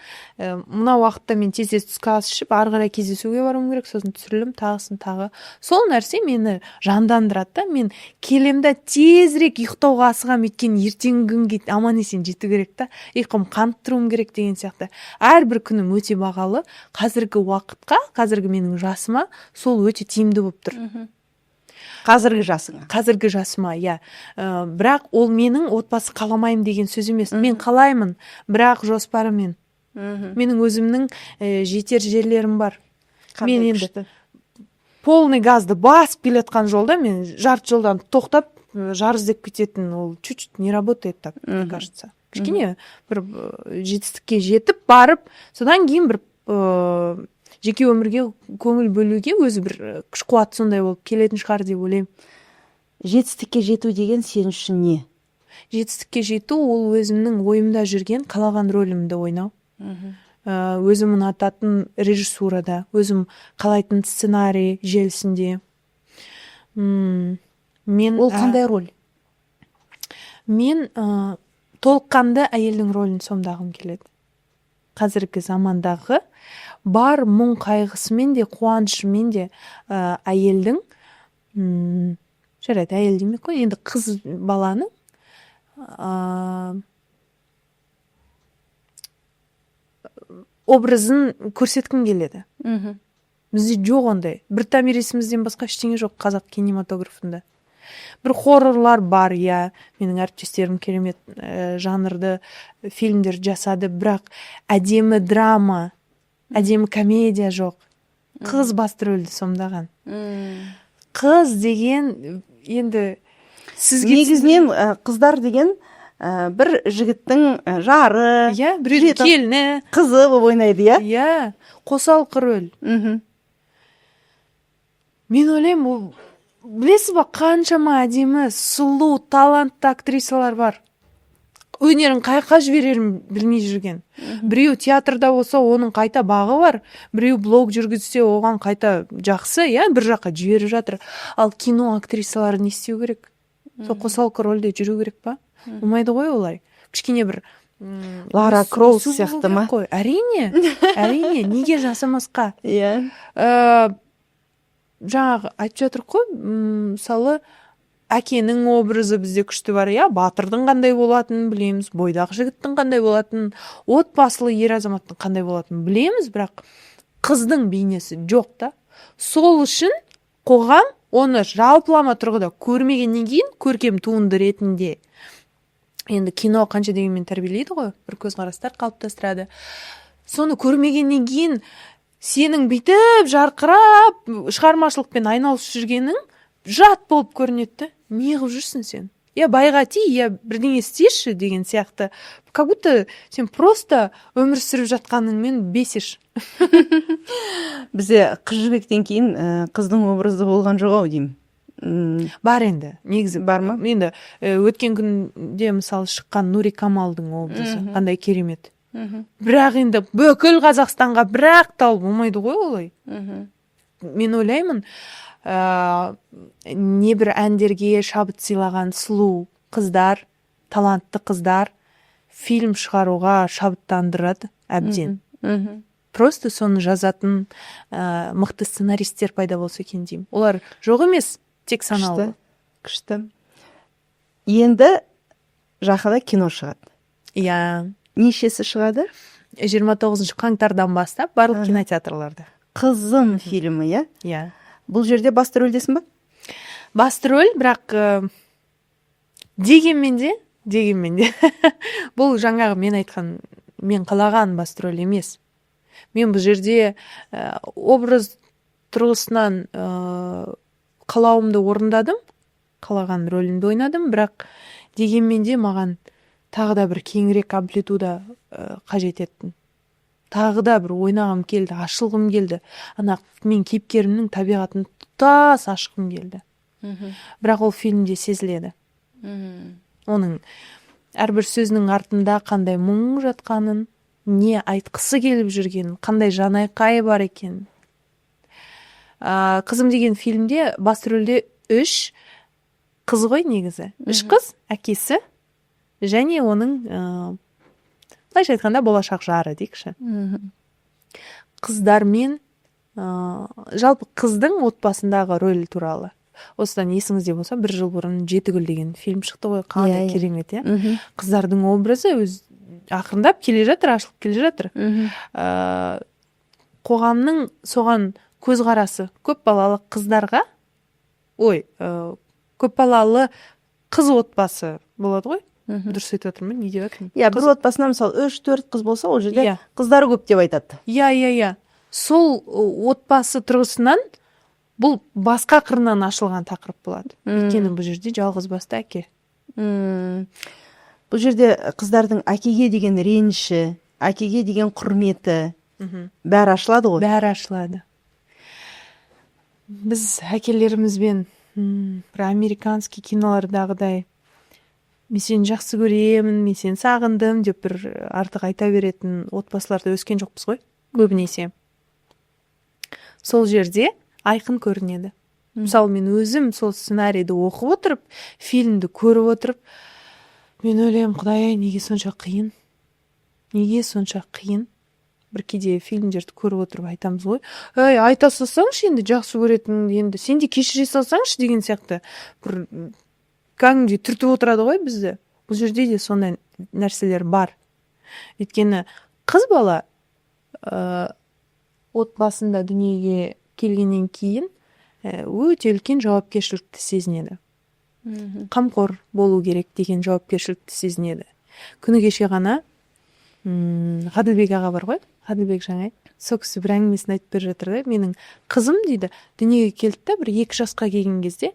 мына уақытта мен тез түскі ас ішіп, ары қарай кездесуге баруым керек, сосын түсірілім, тағысын тағы. Сол нәрсе мені жандандырады да. Мен келемді тезірек ұйықтауға асығам, өйткені ертеңгі күнге аман есен жету керек та. Ұйқым қанып тұруым керек деген сияқты. Әрбір күнім өте бағалы. Қазіргі уақытқа, қазіргі менің жасыма сол өте тиімді болып тұр. Қазіргі жасыңа? Қазіргі жасыма, иә. Бірақ ол менің отбасы қаламайым деген сөз емес. Мен қалаймын, бірақ жоспарымен. Менің өзімнің жетер жерлерім бар. Мен енді полный газды басып келетқан жолда, мен жарты жолдан тоқтап, жар іздеп кететін, ол чуть-чуть не работает так, мне кажется. Кішкене бір жетістікке жетіп, барып, содан кейін бір жеке өмірге көңіл бөлуге өзі бір күш қуат сондай болып келетін шығар деп ойлаймын. Жетістікке жету деген сен үшін не? Жетістікке жету ол өзімнің ойымда жүрген қалаған рөлімді ойнау. Өзім ұнататын режиссурада, өзім қалайтын сценарий желісінде. Ол қандай роль? Мен толыққанды әйелдің рөлін сомдағым келеді. Қазіргі замандағы бар мұң қайғысымен де, қуанышымен де әйелдің, жарайды, әйел демек қой, енді қыз баланың образын көрсеткім келеді. Бізде жоқ ондай. Бір томирисімізден басқа ештеңе жоқ қазақ кинематографында. Бір хоррорлар бар, иә, менің әріптестерім керемет жанрды фильмдер жасады, бірақ әдемі драма, әдемі комедия жоқ. Қыз басты рөлді сомдаған. Қыз деген енді сізге негізінен қыздар деген бір жігіттің жары, біреудің келіні, қызы болып ойнайды, иә? Иә, қосалқы рөл. мен ойлаймын, ол білесіз ба, қаншама әдемі, сұлу, талантты актрисалар бар. Өнерін қайқа жіберерін білмей жүрген. Біреу театрда болса, оның қайта бағы бар. Біреу блог жүргізсе, оған қайта жақсы, бір жаққа жіберіп жатыр. Ал кино актрисалары не істеу керек? Сол қосалқы рөлде жүру керек па? Болмайды ғой олай. Кішкене бір Лара Кроуз сияқты ма? Әрине, неге жасамасқа? Иә. Жаңағы айтып жатыр қой, мысалы, әкенің образы бізде күшті бар, батырдың қандай болатынын білеміз, бойдағы жігіттің қандай болатынын, отбасылы ер азаматтың қандай болатынын білеміз, бірақ қыздың бейнесі жоқ та. Сол үшін қоғам оны жалпылама тұрғыда көрмегеннен кейін көркем туынды ретінде, енді кино қанша дегенмен тәрбиелейді ғой, бір көзқарастар қалыптастырады. Соны көрмегеннен кейін сенің бүйтіп жарқырап шығармашылықпен айналысып жүргенің жат болып көрінеді. Не қылып жүрсің сен? Байға ти, бірдеңе істеші деген сияқты. Как будто сен просто өмір сүріп жатқаныңмен бесиш. Бізде Қыз жібектен кейін қыздың образы болған жоқ ау деймін. Бар енді, негізі. Бар ма? Енді өткен күнде мысалы шыққан Нури Камалдың образы қандай керемет. Бірақ енді бүкіл Қазақстанға бірақ тал болмайды ғой олай. Мен ойлаймын, небір әндерге шабыт сыйлаған сұлу қыздар, талантты қыздар фильм шығаруға шабыттандырады әбден. Просто соны жазатын мықты сценаристер пайда болса екен деймін. Олар жоқ емес, тек саналы. Күшті. Енді жақында кино шығады. Нешесі шығады? 29 қаңтардан бастап барлық кинотеатрларда. Қызым фильмі, Бұл жерде басты рөлдесің ба? Басты рөл, бірақ дегенмен де бұл жаңағы мен қалаған басты рөл емес. Мен бұл жерде образ тұрғысынан қалауымды орындадым, қалаған рөлімді ойнадым, бірақ дегенмен де маған тағы да бір кеңірек амплитуда қажет еттім. Тағы да бір ойнағым келді, ашылғым келді. Мен кейіпкерімнің табиғатын тұтас ашқым келді. Бірақ ол фильмде сезіледі. Оның әрбір сөзінің артында қандай мұң жатқанын, не айтқысы келіп жүргенін, қандай жанайқайы бар екен. Қызым деген фильмде басты рөлде 3 қыз ғой негізі. 3 қыз, әкесі және оның былайша айтқанда болашақ жары дейікші. Қыздармен жалпы қыздың отбасындағы рөл туралы. Осыдан есіңізде болса, 1 жыл бұрын 7 гүл деген фильм шықты ғой, қандай керемет, Қыздардың образы ақырындап келе жатыр, ашылып келе жатыр. Қоғамның соған көзқарасы көп балалы қыздарға, көп балалы қыз отбасы болады ғой. Дұрыс айтып отырмын, не деп жатырмын? Бір отбасына мысалы 3-4 қыз болса, ол жерде қыздары көп деп айтады. Сол отбасы тұрғысынан бұл басқа қырынан ашылған тақырып болады. Өйткені бұл жерде жалғыз басты әке. Бұл жерде қыздардың әкеге деген реніші, әкеге деген құрметі бәрі ашылады ғой? Бәрі ашылады. Біз әкелерімізбен бір американский кинолардағыдай мен сені жақсы көремін, мен сені сағындым деп бір артық айта беретін отбасыларда өскен жоқпыз ғой, көбінесе. Сол жерде айқын көрінеді. Мысалы, мен өзім сол сценарийді оқып отырып, фильмді көріп отырып, мен ойлаймын, Құдай-ай, неге сонша қиын? Бір кейде фильмдерді көріп отырып айтамыз ғой. Айта салсаңшы, енді жақсы көретін, енді сен де кешіре салсаңшы деген сияқты бір кәдімгідей түртіп отырады ғой бізді. Бұл жерде де сондай нәрселер бар. Өйткені қыз бала отбасында дүниеге келгеннен кейін өте үлкен жауапкершілікті сезінеді. Қамқор болу керек деген жауапкершілікті сезінеді. Күні кеше ғана Ғаділбек аға бар ғой, Ғаділбек Жаңай, сол кісі бір әңгімесін айтып беріп жатыр да, менің қызым дейді, дүниеге келді да, бір 2 жасқа келген кезде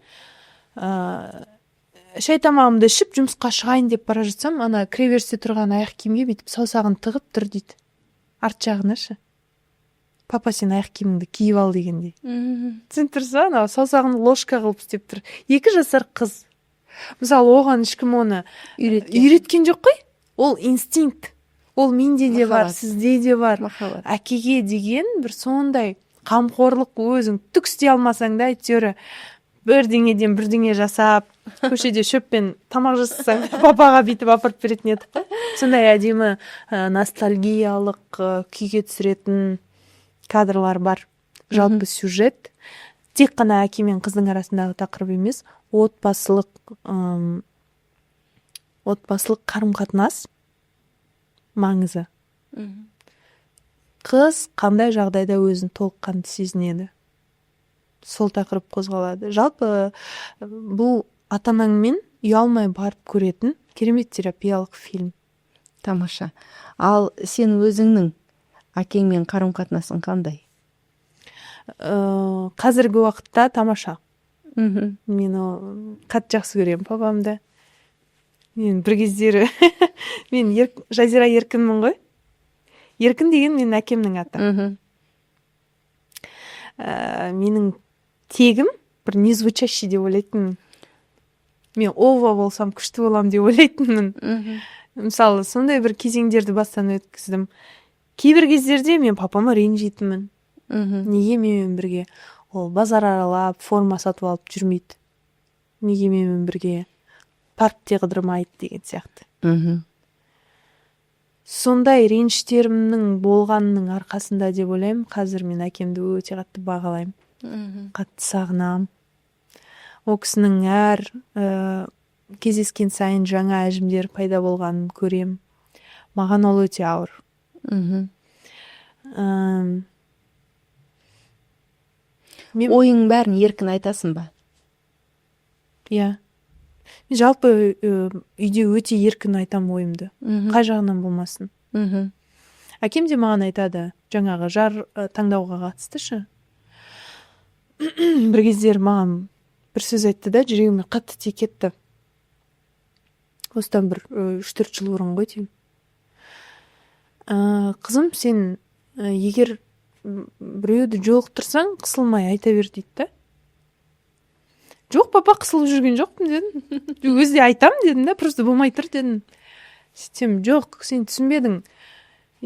шай тамағымды ішіп жұмысқа шығайын деп бара жатсам, ана кіреберісте тұрған аяқ киімге бүйтіп саусағын тығып тұр дейді. Арт жағына шы. папа сен аяқ киіміңді киіп ал дегендей. Түсініп тұрсыз ба, анау саусағын ложка қылып істеп тұр. 2 жасар қыз. Мысалы, оған ешкім оны үйреткен жоқ қой. Ол инстинкт. Ол менде де бар, сізде де бар. Махаббат. Әкеге деген бір сондай қамқорлық, өзің түк істей алмасаң да әйтеуір бірдеңеден бірдеңе жасап, көшеде шөппен тамақ жасасаң, папаға бүйтіп апарып беретін еді. Сондай әдемі ностальгиялық күйге түсіретін кадрлар бар. Жалпы сюжет тек қана әке мен қыздың арасындағы тақырып емес, отбасылық қарым-қатынас маңызы. Қыз қандай жағдайда өзін толыққанды сезінеді. Сол тақырып қозғалады. Жалпы бұл ата-анаңмен ұялмай барып көретін керемет терапиялық фильм. Тамаша. Ал сен өзіңнің әкеңмен қарым-қатынасың қандай? Қазіргі уақытта тамаша. Мен қатты жақсы көремін папамды. Мен бір кездері мен Жазира Еркінмін ғой. Еркін деген менің әкемнің аты. Менің тегім бір незвучащий деп ойлайтынмын. Мен Ова болсам күшті болам деп ойлайтынмын. Мысалы, сондай бір кезеңдерді бастан өткіздім. Кейбір кездерде мен папама ренжитінмін. Неге менімен бірге? Ол базар аралап, форма сатып алып жүрмейді. Неге менімен бірге? Паркте қыдырмайды деген сияқты. Сондай реніштерімнің болғанның арқасында деп ойлаймын, қазір мен әкемді өте қатты бағалаймын. Қатты сағынам. Ол кісінің әр кездескен сайын жаңа әжімдер пайда болғанын көрем. Маған ол өте ауыр. Ойың бәрін еркін айтасың ба? Иә. Жалпы үйде өте еркін айтам ойымды. Қай жағынан болмасын. Әкем де маған айтады, жаңағы жар таңдауға қатысты шы. Бір кездер маған бір сөз айтты да, жүрегіме қатты тиіп кетті. Осыдан бір 3-4 жыл бұрын ғой деймін. Қызым, сен егер біреуді жолықтырсаң, қысылмай айта бер дейді да. Жоқ, папа, қысылып жүрген жоқпын дедім. Өзде айтам дедім да, просто болмай тұр дедім. Сөйтсем, жоқ, сен түсінбедің.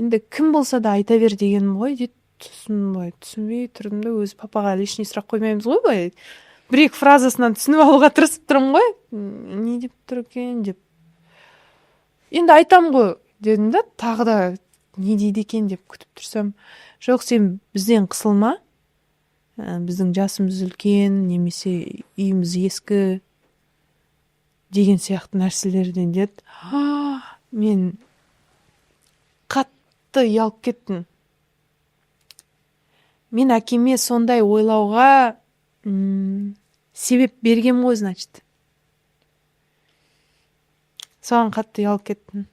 Енді кім болса да айта бер дегенім ғой дейді. Түсінбей тұрдым да, өзі папаға лишний сұрақ қоймаймыз ғой бай. 1-2 фразасынан түсініп алуға тырысып тұрмын ғой. Не деп тұр екен деп. Енді айтам ғой дедім да, тағы да не дейді екен деп күтіп тұрсам. Жоқ, сен бізден қысылма. Біздің жасымыз үлкен, немесе үйіміз ескі деген сияқты нәрселерден деді. Мен қатты ұялып кеттім. Мен әкеме сондай ойлауға себеп берген ғой, значит. Соған қатты ұялып кеттім.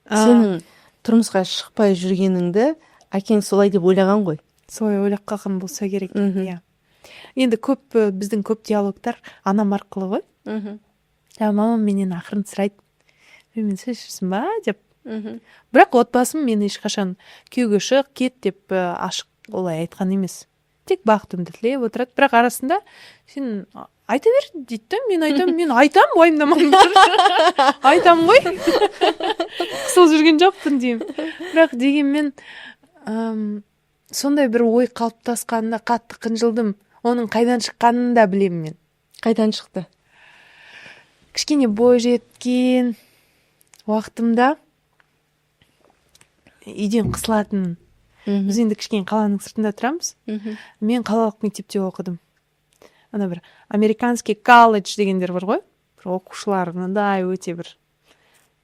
Сенің тұрмысқа шықпай жүргеніңді әкең солай деп ойлаған ғой. Солай ойлап қалған болса керек. Енді біздің көп диалогтар анам арқылы ғой. Мамам менен ақырын сұрайды. Мен шешірсің ба деп. Бірақ отбасым мен ешқашан күйеуге шық, кет деп ашық олай айтқан емес. Тек бақытымды тілеп отырады. Бірақ арасында сен айта бер дейді. Мен айтам, уайымдамаңдар. Айтам ғой. Қысылып жүрген жоқпын деймін. Бірақ дегенмен сондай бір ой қалыптасқанында қатты қынжылдым. Оның қайдан шыққанын да білемін мен. Қайдан шықты? Кішкене бой жеткен уақытымда үйден қысылатын. Біз енді кішкене қаланың сыртында тұрамыз. Мен қалалық мектепте оқыдым. Ана бір американский колледж дегендер бар ғой. Бір оқушылар мындай өте бір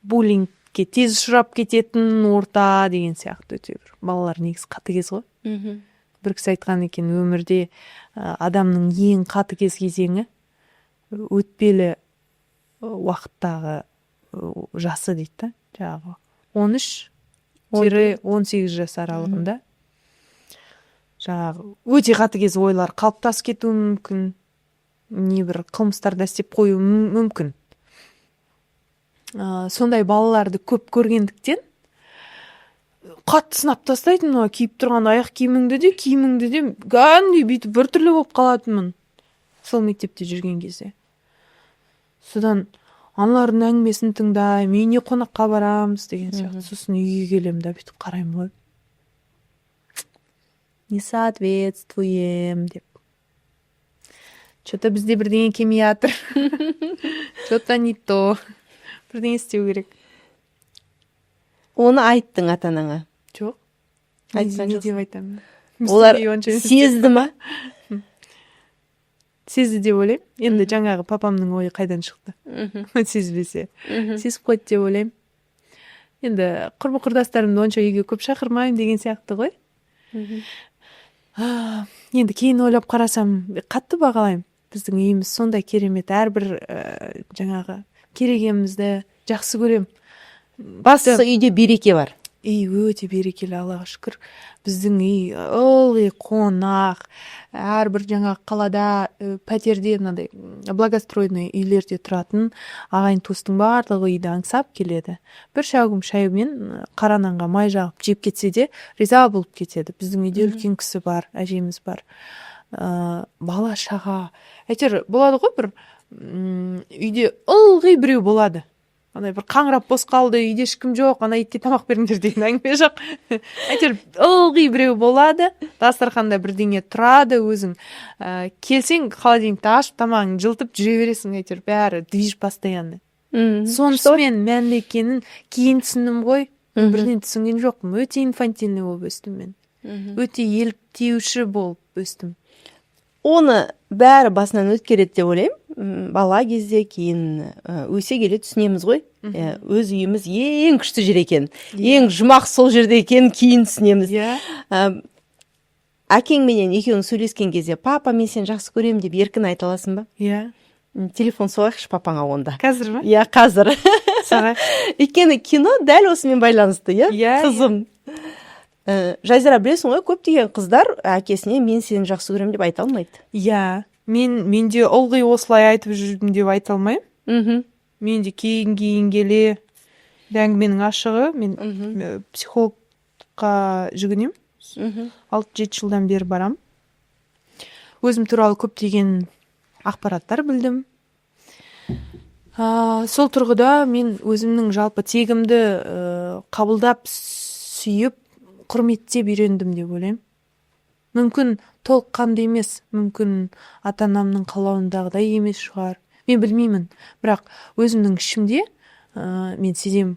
буллингке тез ұшырап кететін орта деген сияқты өте бір. Балалар негізі қатыгез ғой. Бір кісі айтқан екен, өмірде адамның ең қатыгез кезеңі өтпелі уақыттағы жасы дейді. Жаңағы 13-18 жас аралығында жаңағы өте қатыгез ойлар қалыптасып кетуі мүмкін. Не бір қылмыстарда істеп қою мүмкін. Сондай балаларды көп көргендіктен қатты сынап тастайтын мына киіп тұрған аяқ киіміңді де кәдімгідей бүйтіп біртүрлі болып қалатынмын сол мектепте жүрген кезде. Содан аналардың әңгімесін тыңдаймын, үйіне қонаққа барамыз деген сияқты. Сосын үйге келемін да бүйтіп қараймын ғой. Не соответствуем деп. Что-то бізде бірдеңе келмей жатыр. Что-то не то. Бірдеңе істеу керек. Оны айттың ата-анаңа? Жоқ. Айтқан Не жоқсың. деп айтамын? Олар сезді ма? Сезді деп ойлаймын. Енді жаңағы папамның ойы қайдан шықты? Сезбесе. Сезіп қойды деп ойлаймын. Енді құрбы-құрдастарымды онша үйге көп шақырмаймын деген сияқты ғой. Енді кейін ойлап қарасам, қатты бағалаймын. Біздің үйіміз сондай керемет, әрбір жаңағы керегемізді жақсы көрем. Бастысы үйде береке бар. Үй өте берекелі, Аллаға шүкір. Біздің үй ылғи қонақ. Әрбір жаңағы қалада пәтерде мынандай благоустроенный үйлерде тұратын ағайын туыстың барлығы үйді аңсап келеді. Бір шәугім шаймен қара нанға май жағып жеп кетсе де риза болып кетеді. Біздің үйде үлкен кісі бар, әжеміз бар. Бала шаға. Әйтеуір болады ғой, бір үйде ылғи біреу болады. Андай бір қаңырап бос қалды, үйде ешкім жоқ, ана итке тамақ беріңдер деген әңгіме жоқ. Әйтеуір ылғи біреу болады, дастарханда бірдеңе тұрады, өзің келсең холодильникті ашып тамағыңды жылтып жүре бересің, әйтеуір бәрі движ постоянно. Сонысымен мәнді екенін кейін түсіндім ғой. Бірден түсінген жоқпын. Өте инфантильный болып өстім мен. Өте еліктеуші болып өстім. Оны бәрі басынан өткереді деп ойлаймын. Бала кезде кейін өсе келе түсінеміз ғой. Өз үйіміз ең күшті жер екен. Ең жұмақ сол жерде екен, кейін түсінеміз. Әкеңменен екеуің сөйлескен кезде, папа, мен сені жақсы көремін деп еркін айта аласың ба? Телефон соғайықшы папаңа онда. Қазір ма? Қазір. Сағай. Өйткені кино дәл осымен байланысты, қызым. Жазира, білесің ғой, көптеген қыздар әкесіне мен сені жақсы көремін деп айта алмайды. Мен де ылғи осылай айтып жүрдім деп айта алмаймын. Мен де кейін келе әңгіменің ашығы, мен психологқа жүгінемін. 6-7 жылдан бері барам. Өзім туралы көптеген ақпараттар білдім. Сол тұрғыда мен өзімнің жалпы тегімді қабылдап сүйіп құрметтеп үйрендім деп ойлаймын. Мүмкін толыққанды емес, мүмкін ата-анамның қалауындағыдай емес шығар. Мен білмеймін, бірақ өзімнің ішімде мен сезем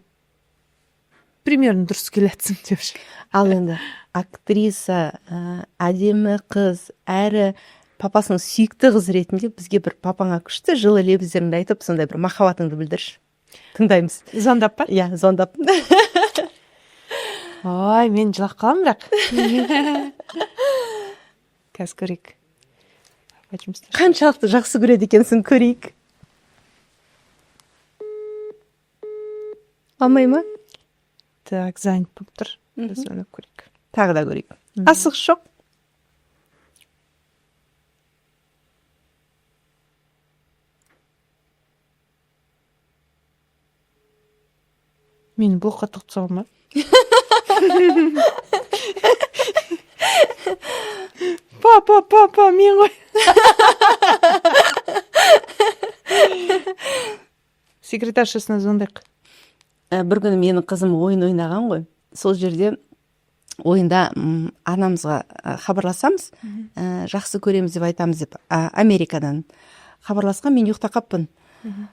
примерно дұрыс келетсің деп ше. Ал енді актриса, әдемі қыз, әрі папасының сүйікті қыз ретінде бізге бір папаңа күшті жылы лебіздеріңді айтып, сондай бір махаббатыңды білдірші. Тыңдаймыз. Звондап па? Звондап. Ой, мен жылап қалам, бірақ. Қазір көрейік. Қаншалықты жақсы көреді екенсің, көрейік. Алмай ма? Так, занят болып тұр. Біз оны көрейік. Тағы да көрейік. Асық жоқ. Мені блокқа тоқтыса ма? Папа, мен ғой. Секретаршасына звондайық. Бір күні менің қызым ойын ойнаған ғой. Сол жерде ойында анамызға хабарласамыз, жақсы көреміз деп айтамыз деп, Америкадан хабарласқан, мен ұйықта қаппын.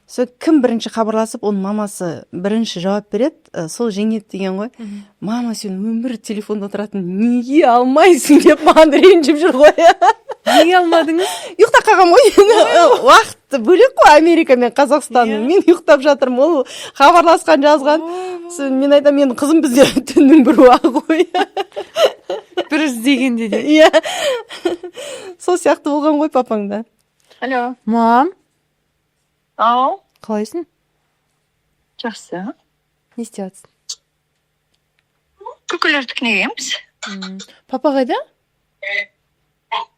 Сол кім бірінші хабарласып, оның мамасы бірінші жауап береді, сол жеңет деген ғой. Мама, сен өмір телефонда тұратын неге алмайсың деп маған ренжіп жүр ғой. Неге алмадыңыз? Ұйықта қалғам ғой. Уақыт бөлек қой, Америка мен Қазақстанның. Мен ұйықтап жатырмын, ол хабарласқан жазған. Мен айтам, менің қызым бізде түннің бір уақы ғой. Бір іздегенде де. Сол сияқты болған ғой папаңда. Алло. Мам. Ау. Қалайсың? Жақсы. Не істеп жатсың? Күкілерді кінегеміз. Папа қайда?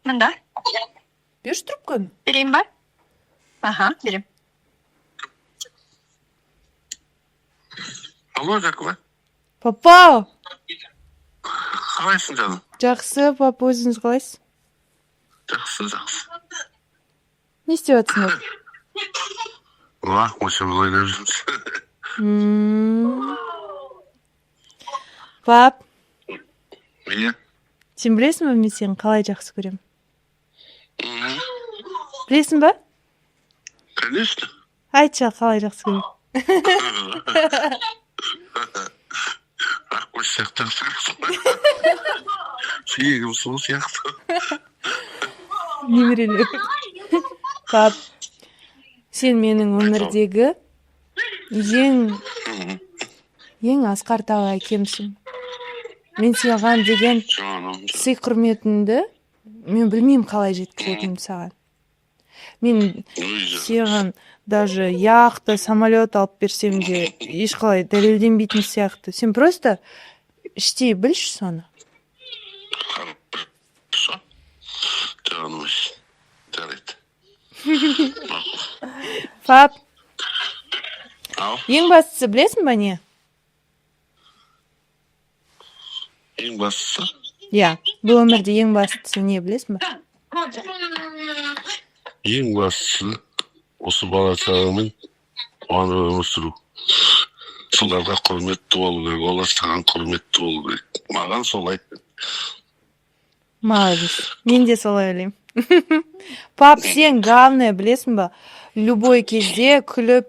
Мында. Берші трубканы. Берейін ба? Берем. Алло, Жакова. Папа! Қалайсың жаным? Жақсы, папа, өзіңіз қалайсыз? Жақсы. Не істеп жатсыңыз? Осы ойлап жүрміз. Пап, Иә. сен білесің бе, мен сені қалай жақсы көремін? Білесің бе? Конечно. Айтшы, қалай жақсы көремін? Аққой сияқты. Сүйегім сол сияқты. Немерелер. Пап, сен менің өмірдегі ең асқар тағы әкемсің. Мен саған деген Жаным. сый құрметімді мен білмеймін қалай жеткізетінімді саған. Мен саған даже яхта, самолет алып берсем де ешқалай дәлелденбейтін сияқты. Сен просто іштей білші соны. Хорошо. Жаным. Жарайды. Пап, Ау. ең бастысы білесің ба не? Ең бастысы. Иә, бұл өмірде ең бастысы не білесің ба? Ең бастысы осы бала шағамен қуанып өмір сүру. Соларға құрметті болу керек, олар саған құрметті болу керек. Маған сол айтты. Молодец. Мен де солай ойлаймын. Пап, сен главное білесің ба? Любой кезде күліп,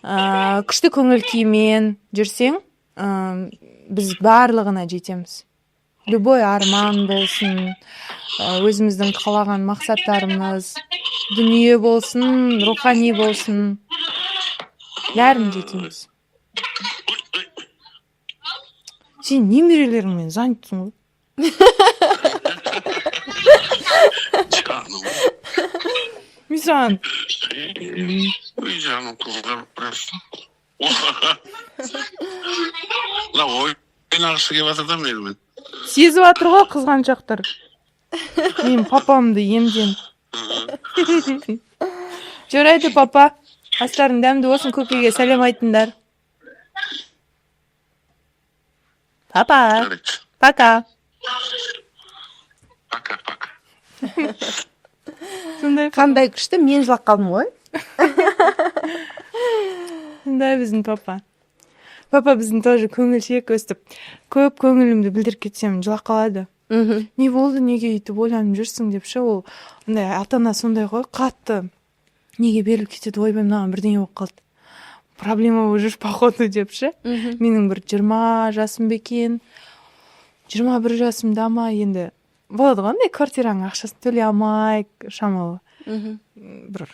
күшті көңіл күймен жүрсең, біз барлығына жетеміз. Любой арман болсын, өзіміздің қалаған мақсаттарымыз, дүние болсын, рухани болсын, бәрін жетеміз. Сен немерелеріңмен заняттың ғой. Жаным. Мен саған Ой, жаным, қызғарып бірастың. Ойнағысы келіп жатыр да менімен. сезіп жатыр ғой қызғаншақтар. Мен папамды емден. Жарайды, папа. Астарың дәмді болсын, көкеге сәлем айтыңдар. Папа, Жарайды. пока. Пока. Сондай Қандай күшті, мен жылап қалдым ғой. Сондай біздің папа. Папа біздің тоже көңілшек өстіп. Көп көңілімді білдіріп кетсем жылап қалады. Не болды, неге өйтіп ойланып жүрсің деп ше, ол ата-ана сондай ғой, қатты неге беріліп кетеді, ойбай мынаған бірдеңе болып қалды. Проблема болып жүр походу деп ше. Менің бір 20 жасым бекен, 21 жасымда ма енді болады ғой, андай квартираның ақшасын төлей алмай, шамалы. Бір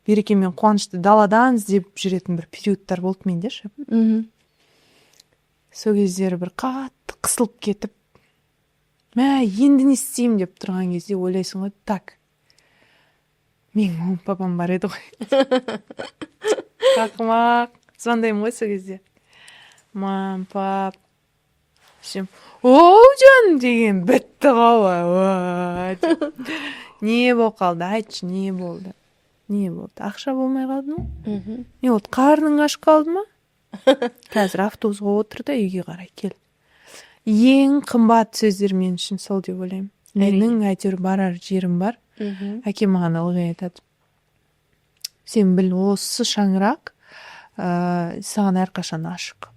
береке мен қуанышты даладан іздеп жүретін бір периодтар болды менде ше. Сол кездері бір қатты қысылып кетіп, мә, енді не істеймін деп тұрған кезде ойлайсың ғой, так, менің мамам папам бар еді ғой. Ақымақ, звондаймын ғой сол кезде. Мам, пап, оу жаным деген бітті ғой. Не болып қалды, айтшы, не болды? Не болды? Ақша болмай қалды ма? Не болды? Қарның ашып қалды ма? Қазір автобусқа отыр да үйге қарай кел. Ең қымбат сөздер мен үшін сол деп ойлаймын. Менің әйтеуір барар жерім бар. Әкем маған ылғи айтады. Сен біл, осы шаңырақ саған әрқашан ашық.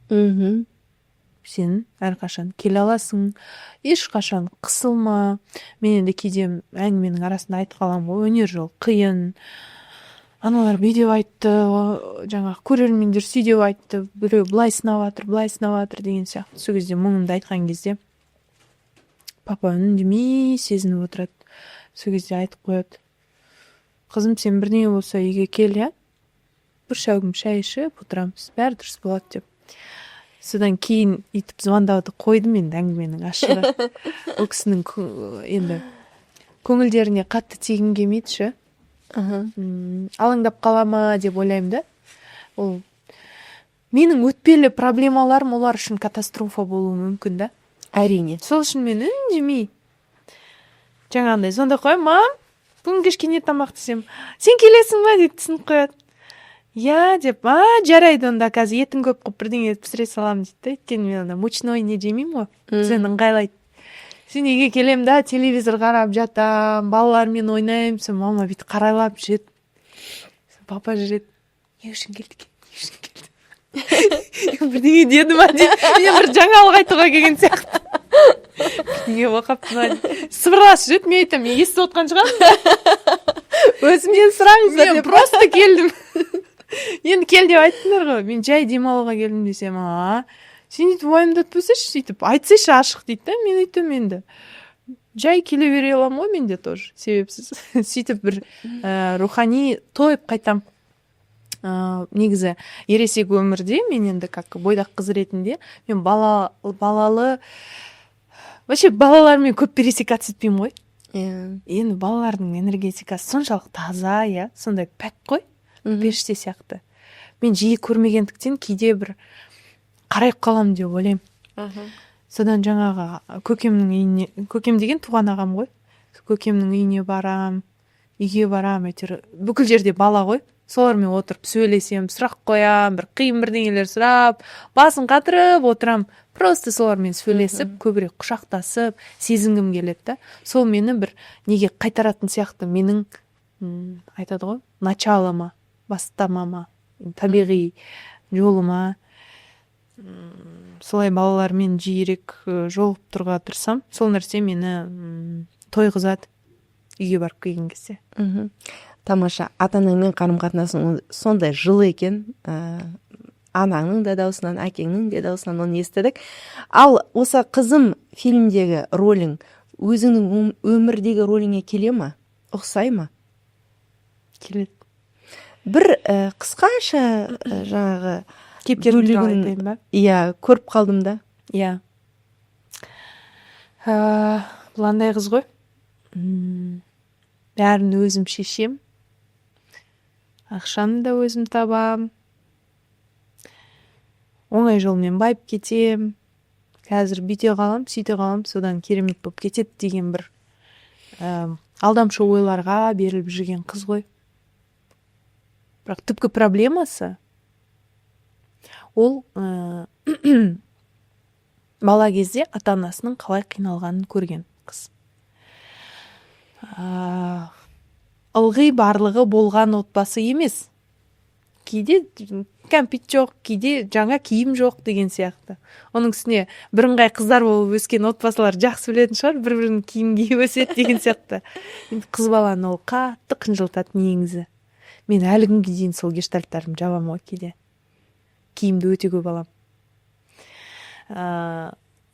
Сен әрқашан келе аласың, ешқашан қысылма. Мен енді кейде әңгіменің арасында айтып қаламын ғой, өнер жол қиын. Аналар бүйдеп айтты, жаңағы көрермендер сүйдеп айтты, біреу былай сынап жатыр деген сияқты. Сол кезде мұңымды айтқан кезде папа үндемей сезініп отырады. Сол кезде айтып қояды. Қызым, сен бірдеңе болса үйге кел, я? Бір шәугім шай ішіп отырамыз, бәрі дұрыс болады деп. Содан кейін итіп звондауды қойдым енді әңгіменің ашығы. Ол кісінің енді көңілдеріне қатты тегін келмейді ше. Алаңдап қалама деп ойлаймын да. Ол менің өтпелі проблемаларым олар үшін катастрофа болуы мүмкін да. Әрине. Сол үшін мен үндемей жаңағындай звондап қоямын, мам, бүгін кешке не тамақ десем, сен келесің бе деп түсініп қояды. деп, жарайды онда қазір етін көп қылып бірдеңе пісіре саламын дейді да. Өйткені мен анда мучной не жемеймін ғой. Сені ыңғайлайды. Сен үйге келем да, телевизор қарап жатам, балалармен ойнаймын, сен мама бүйтіп қарайлап жүреді. Папа жүреді. Не үшін келді? Бірдеңе деді ма дейді. Мен бір жаңалық айтуға келген сияқты. Бірдеңе оқапты ма дейді. Сыбырласып жүреді, мен айтамын, мен естіп отқан шығармын. Өзімнен сұраңыздар Мен деп. просто келдім. Енді кел деп айттыңдар ғой. Мен жай демалуға келдім десем, сен өйтіп уайымдатпасайшы, сөйтіп айтсайшы ашық дейді да. Мен айтамын енді. Жай келе бере аламын ғой мен де тоже, себепсіз. Сөйтіп бір рухани тойып қайтам. Негізі ересек өмірде мен енді как бойдақ қыз ретінде мен балалы вообще балалармен көп пересекаться етпеймін ғой. Енді балалардың энергетикасы соншалық таза, сондай пәк қой, періште сияқты. Мен жиі көрмегендіктен кейде бір қарайып қаламын деп ойлаймын. Содан жаңағы көкемнің үйіне, көкем деген туған ағам ғой. Көкемнің үйіне барам, үйге барам, әйтеуір бүкіл жерде бала ғой. Солармен отырып сөйлесем, сұрақ қоям, бір қиын бірдеңелер сұрап, басын қатырып отырам. Просто солармен сөйлесіп, көбірек құшақтасып, сезінгім келеді да. Сол мені бір неге қайтаратын сияқты менің айтады ғой, началыма, бастамама, табиғи жолыма. Солай балалармен жиірек жолығып тұрға тұрсам, сол нәрсе мені тойғызады үйге барып келген кезде. Тамаша. Ата-анаңмен қарым-қатынасың сондай жылы екен. Анаңның да даусынан, әкеңнің де даусынан оны естідік. Ал осы қызым фильмдегі ролің өзіңнің өмірдегі роліңе келе ма? Ұқсай ма? Келеді. Бір қысқаша жаңағы Кейіпкерім туралы айтайын ба? Көріп қалдым да. Бұландай қыз ғой. Бәрін өзім шешем. Ақшаны да өзім табам. Оңай жолмен байып кетем. Қазір бүйте қалам, сөйте қалам, содан керемет болып кетеді деген бір алдамшы ойларға беріліп жүрген қыз ғой. Бірақ түпкі проблемасы ол бала кезде ата-анасының қалай қиналғанын көрген қыз. Ылғи барлығы болған отбасы емес. Кейде кәмпит жоқ, кейде жаңа киім жоқ деген сияқты. Оның үстіне бірыңғай қыздар болып өскен отбасылар жақсы білетін шығар, бір-бірінің киім киіп өседі деген сияқты. Енді қыз баланы ол қатты қынжылтады негізі. Мен әлі күнге дейін сол гештальттарым жабам ғой кейде. Киімді өте көп алам.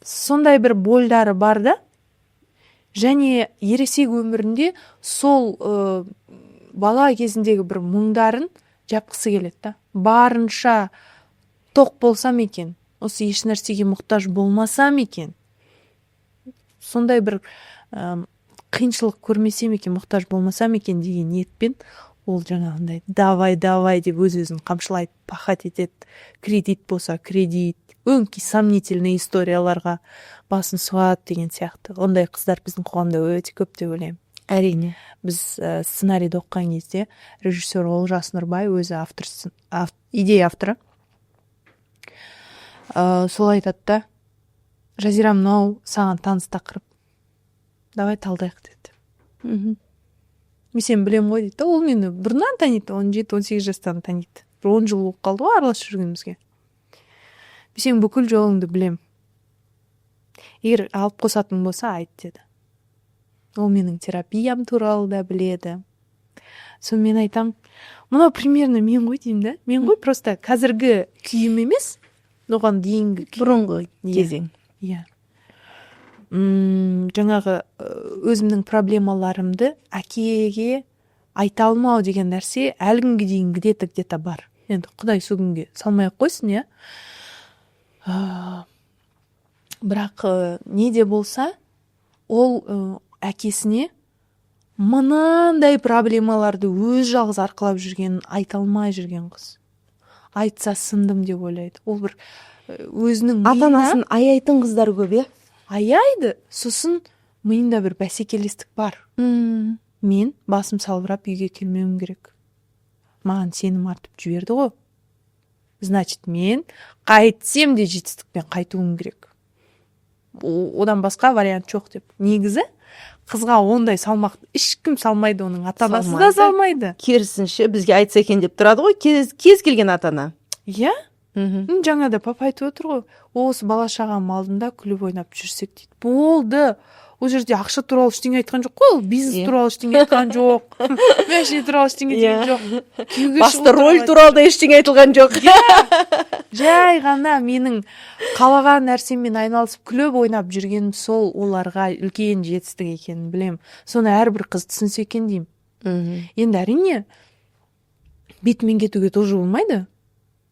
Сондай бір больдары бар да. Және ересек өмірінде сол бала кезіндегі бір мұңдарын жапқысы келеді да. Барынша тоқ болсам екен, осы еш нәрсеге мұқтаж болмасам екен, сондай бір қиыншылық көрмесем екен, мұқтаж болмасам екен деген ниетпен ол жаңағындай давай деп өз-өзін қамшылайды, пахат етеді, кредит болса кредит, өңкей сомнительный историяларға басын сұғады деген сияқты. Ондай қыздар біздің қоғамда өте көп деп ойлаймын. Әрине. Біз сценарийді оқыған кезде режиссер Олжас Нұрбай, өзі идея авторы, сол айтады да, Жазира, мынау саған таныс тақырып, давай талдайық деді. Мен сен білем ғой дейді. Ол мені бұрыннан таниды, 17-18 жастан таниды. 10 жыл болып қалды ғой араласып жүргенімізге. Мен сен бүкіл жолыңды білем. Егер алып қосатын болса айт деді. Ол менің терапиям туралы да біледі. Сон мен айтам, мынау примерно мен ғой деймін да. Мен ғой просто қазіргі күйім емес, оған дейінгі бұрынғы кезең. Иә. Жаңағы өзімнің проблемаларымды әкеге айта алмау деген нәрсе әлі күнге дейін где-то бар. Енді Құдай сол күнге салмай қойсын, иә. Бірақ не де болса, ол әкесіне мынандай проблемаларды өз жалғыз арқылап жүргенін айта алмай жүрген қыз. Айтса сындым деп ойлайды. Ол бір өзінің ата-анасын аяйтын қыздар көп, иә? Аяйды, сосын миында бір бәсекелестік бар. Мен басым салбырап үйге келмеуім керек. маған сенім артып жіберді ғой. Значит, мен қайтсем де жетістікпен қайтуым керек. Одан басқа вариант жоқ деп. Негізі қызға ондай салмақты ешкім салмайды, оның ата-анасы да салмайды. Керісінше бізге айтса екен деп тұрады ғой кез келген ата-ана. Иә? Жаңа да папа айтып отыр ғой. Осы бала шағам алдында күліп ойнап жүрсек дейді. Болды. Ол жерде ақша туралы ештеңе айтқан жоқ қой, бизнес туралы ештеңе айтқан жоқ. Мәшіне туралы ештеңе деген жоқ. Басты роль туралы да ештеңе айтылған жоқ. Жай ғана менің қалаған нәрсеммен айналысып күліп ойнап жүргенім сол оларға үлкен жетістік екенін білем. Соны әрбір қыз түсінсе екен деймін. Енді әрине бетімен кетуге тоже болмайды.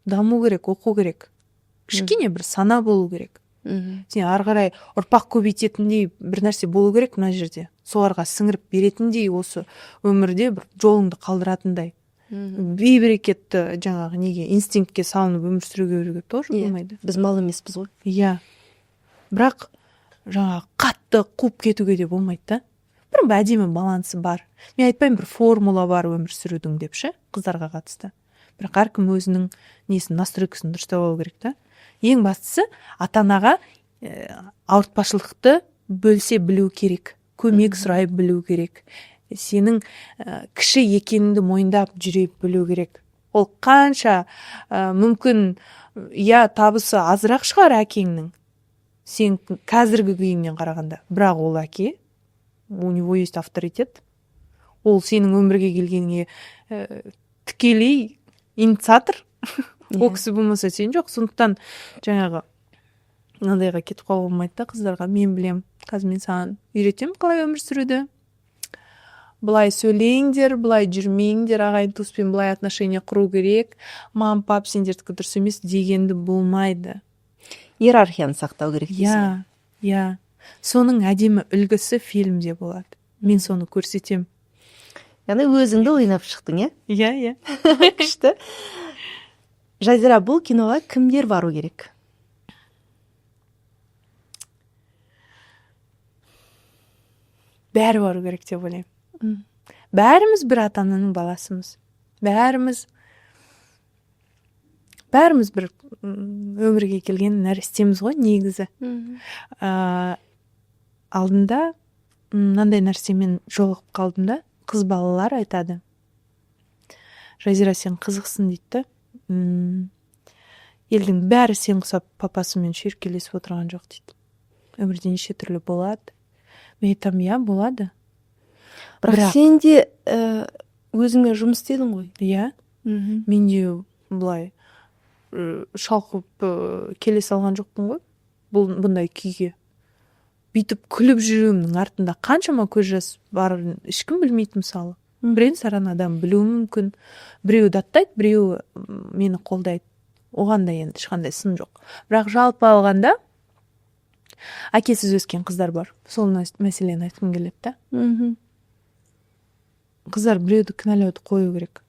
Даму керек, оқу керек. Кішкене бір сана болу керек. Сен ары қарай ұрпақ көбейтетіндей бір нәрсе болу керек мына жерде. Соларға сіңіріп беретіндей, осы өмірде бір жолыңды қалдыратындай. Бейберекетті жаңағы неге инстинктке салынып өмір сүруге беруге тоже болмайды. Біз мал емеспіз ғой. Иә. Бірақ жаңағы қатты қуып кетуге де болмайды да. Бір әдемі балансы бар. Мен айтпаймын бір формула бар өмір сүрудің деп ше, қыздарға қатысты. Бірақ әркім өзінің несін, настройкасын дұрыстап алу керек та. Ең бастысы ата-анаға ауыртпашылықты бөлсе білу керек, көмек сұрай білу керек, сенің кіші екеніңді мойындап жүре білу керек. Ол қанша мүмкін табысы азырақ шығар әкеңнің, сен қазіргі күйіңнен қарағанда, бірақ ол әке, у него есть авторитет, ол сенің өмірге келгеніңе тікелей инициатор. Ол кісі болмаса сен жоқ. Сондықтан жаңағы мынандайға кетіп қалуға болмайды да қыздарға. Мен білем, қазір мен саған үйретемін қалай өмір сүруді. Былай сөйлеңдер, былай жүрмеңдер, ағайын туыспен былай отношения құру керек. Мам, пап, сендердікі дұрыс емес дегенді болмайды. Иерархияны сақтау керек дейсің. Иә. Соның әдемі үлгісі фильмде болады. Мен соны көрсетем. Яғни өзіңді ойнап шықтың, иә? Иә. Күшті. Жазира, бұл киноға кімдер бару керек? Бәрі бару керек деп ойлаймын. Бәріміз бір ата-ананың баласымыз. Бәріміз бір өмірге келген нәрестеміз ғой негізі. Алдында мынандай нәрсемен жолығып қалдым да, қыз балалар айтады. Жазира, сен қызықсың дейді. Елдің бәрі сен құсап папасымен шүйіркелесіп отырған жоқ дейді. Өмірде неше түрлі болады. Мен айтам, иә, болады. Бірақ сен де өзіңмен жұмыс істедің ғой. Иә. Мен де бұлай шалқып келе салған жоқпын ғой. Бұндай күйге. Бүйтіп күліп жүруімнің артында қаншама көз жас барын ешкім білмейді мысалы. Бірен-саран адам білуі мүмкін. Біреуі даттайды, біреуі мені қолдайды. Оған да енді ешқандай сын жоқ. Бірақ жалпы алғанда әкесіз өскен қыздар бар. Сол мәселені айтқым келеді да. Қыздар біреуді кінәлауды қою керек.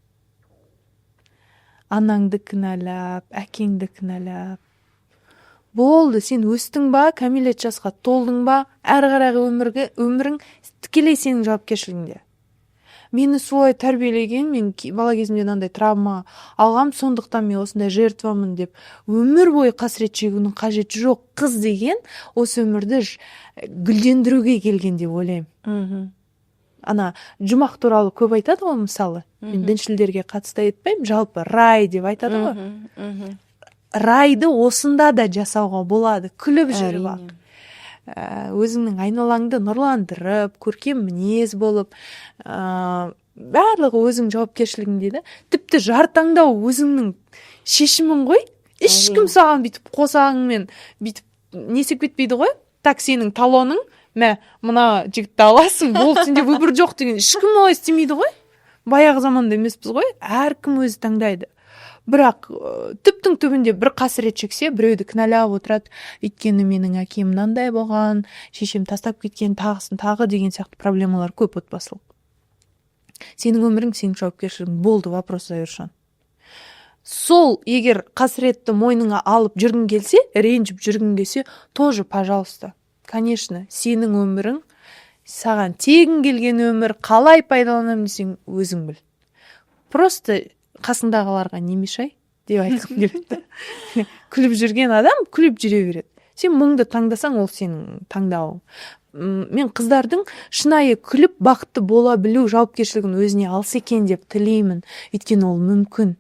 Анаңды кінәлап, әкеңді кінәлап. Болды, сен өстің ба, кәмелет жасқа толдың ба, әрі қарайғы өмірің тікелей сенің жауапкершілігіңде. Мені солай тәрбиелеген, мен бала кезімде мынандай травма алғам, сондықтан мен осындай жертвамын деп өмір бойы қасірет шегудің қажеті жоқ. Қыз деген осы өмірді гүлдендіруге келген деп ойлаймын. Ана жұмақ туралы көп айтады ғой мысалы. Мен діншілдерге қатысты айтпаймын, жалпы рай деп айтады ғой. Райды осында да жасауға болады, күліп жүріп ақ. Өзіңнің айналаңды нұрландырып, көркем мінез болып, барлығы өзің жауапкершілігінде де. Тіпті жар таңдау өзіңнің шешімін ғой. Ешкім саған бүйтіп қосағыңмен бүйтіп несек бетпейді ғой. Так сенің талоның, мына жігітті аласың, болды, сенде выбор жоқ деген. Ешкім олай істемейді ғой. Баяғы заманда емеспіз ғой. Әркім өзі таңдайды. Бірақ түптің түбінде бір қасірет шексе, біреуді кінәлап отырады. Өйткені менің әкем мынандай болған, шешем тастап кеткен, тағысын тағы деген сияқты проблемалар көп отбасылық. Сенің өмірің, сенің жауапкершілігің, болды, вопрос завершен. Сол егер қасіретті мойныңа алып жүргің келсе, ренжіп жүргің келсе, тоже, пожалуйста. Конечно, сенің өмірің, саған тегін келген өмір, қалай пайдаланамын десең, өзің біл. Просто қасыңдағыларға не мешай деп айтқым келеді. Күліп жүрген адам күліп жүре береді. Сен мұңды таңдасаң, ол сенің таңдауың. Мен қыздардың шынайы күліп бақытты бола білу жауапкершілігін өзіне алса екен деп тілеймін. Өйткені ол мүмкін.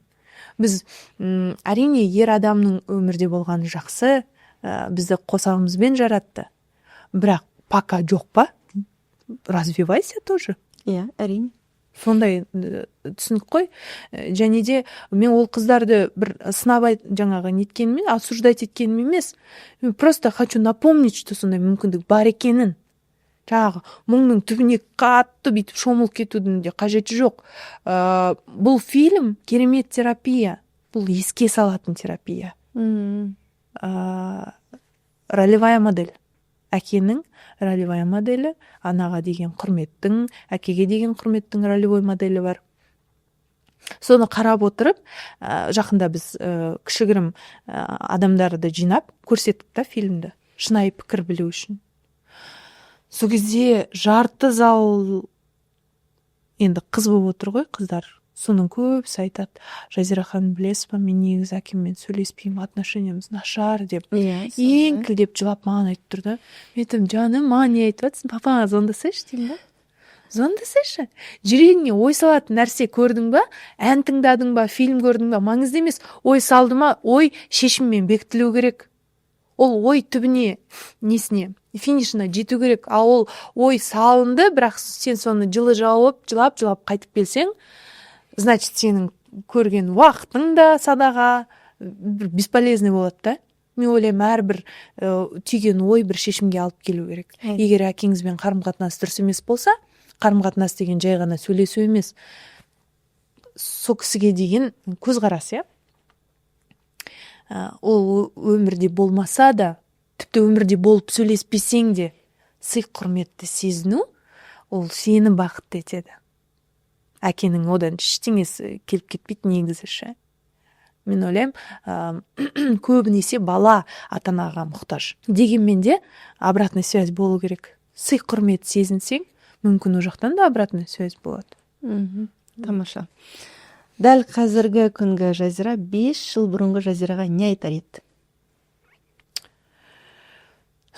Біз әрине ер адамның өмірде болғаны жақсы, бізді қосағымызбен жаратты. Бірақ пока жоқ па? Развивайся тоже. Иә, әрине. Сондай түсінік қой. Және де мен ол қыздарды бір сынап жаңағы неткенмен, осуждать еткенім емес. Мен просто хочу напомнить, что сондай мүмкіндік бар екенін. Жаңағы мұңның түбіне қатты бүйтіп шомылып кетудің де қажеті жоқ. Бұл фильм керемет терапия. Бұл еске салатын терапия. Ролевая модель. Әкенің ролевая моделі, анаға деген құрметтің, әкеге деген құрметтің ролевой моделі бар. Соны қарап отырып, жақында біз кішігірім адамдарды жинап көрсеттік та фильмді, шынайы пікір білу үшін. Сол кезде жарты зал енді қыз болып отыр ғой, қыздар. Соның көбісі айтады, Жазира ханым, білесіз ба, мен негізі әкеммен сөйлеспеймін, отношениямыз нашар деп. Еңкілдеп жылап маған айтып тұрды. Мен айтам, жаным, маған не айтып жатсың? Папаңа звондасайшы деймін ба? Звондасайшы. Жүрегіңе ой салатын нәрсе көрдің ба? Ән тыңдадың ба? Фильм көрдің ба? Маңызды емес. Ой салды ма? Ой шешіммен бекітілу керек. Ол ой түбіне, несіне, финишіне жету керек. А ол ой салынды, бірақ сен соны жылап қайтып келсең, значит, сенің көрген уақытың да садаға бесполезный болады да. Мен ойлаймын, әрбір түйген ой бір шешімге алып келу керек. Егер әкеңізбен қарым-қатынас дұрыс емес болса, қарым-қатынас деген жай ғана сөйлесу емес. Сол кісіге деген көзқарас, иә. Ол өмірде болмаса да, тіпті өмірде болып сөйлеспесең де, сый құрметті сезіну, ол сені бақытты етеді. Әкенің одан ештеңесі келіп кетпейді негізі. Мен ойлаймын, көбінесе бала ата-анаға мұқтаж. Дегенмен де обратный связь болу керек. Сый құрмет сезінсең, мүмкін о жақтан да обратный связь болады. Тамаша. Дәл қазіргі күнгі Жазира 5 жыл бұрынғы Жазираға не айтар еді?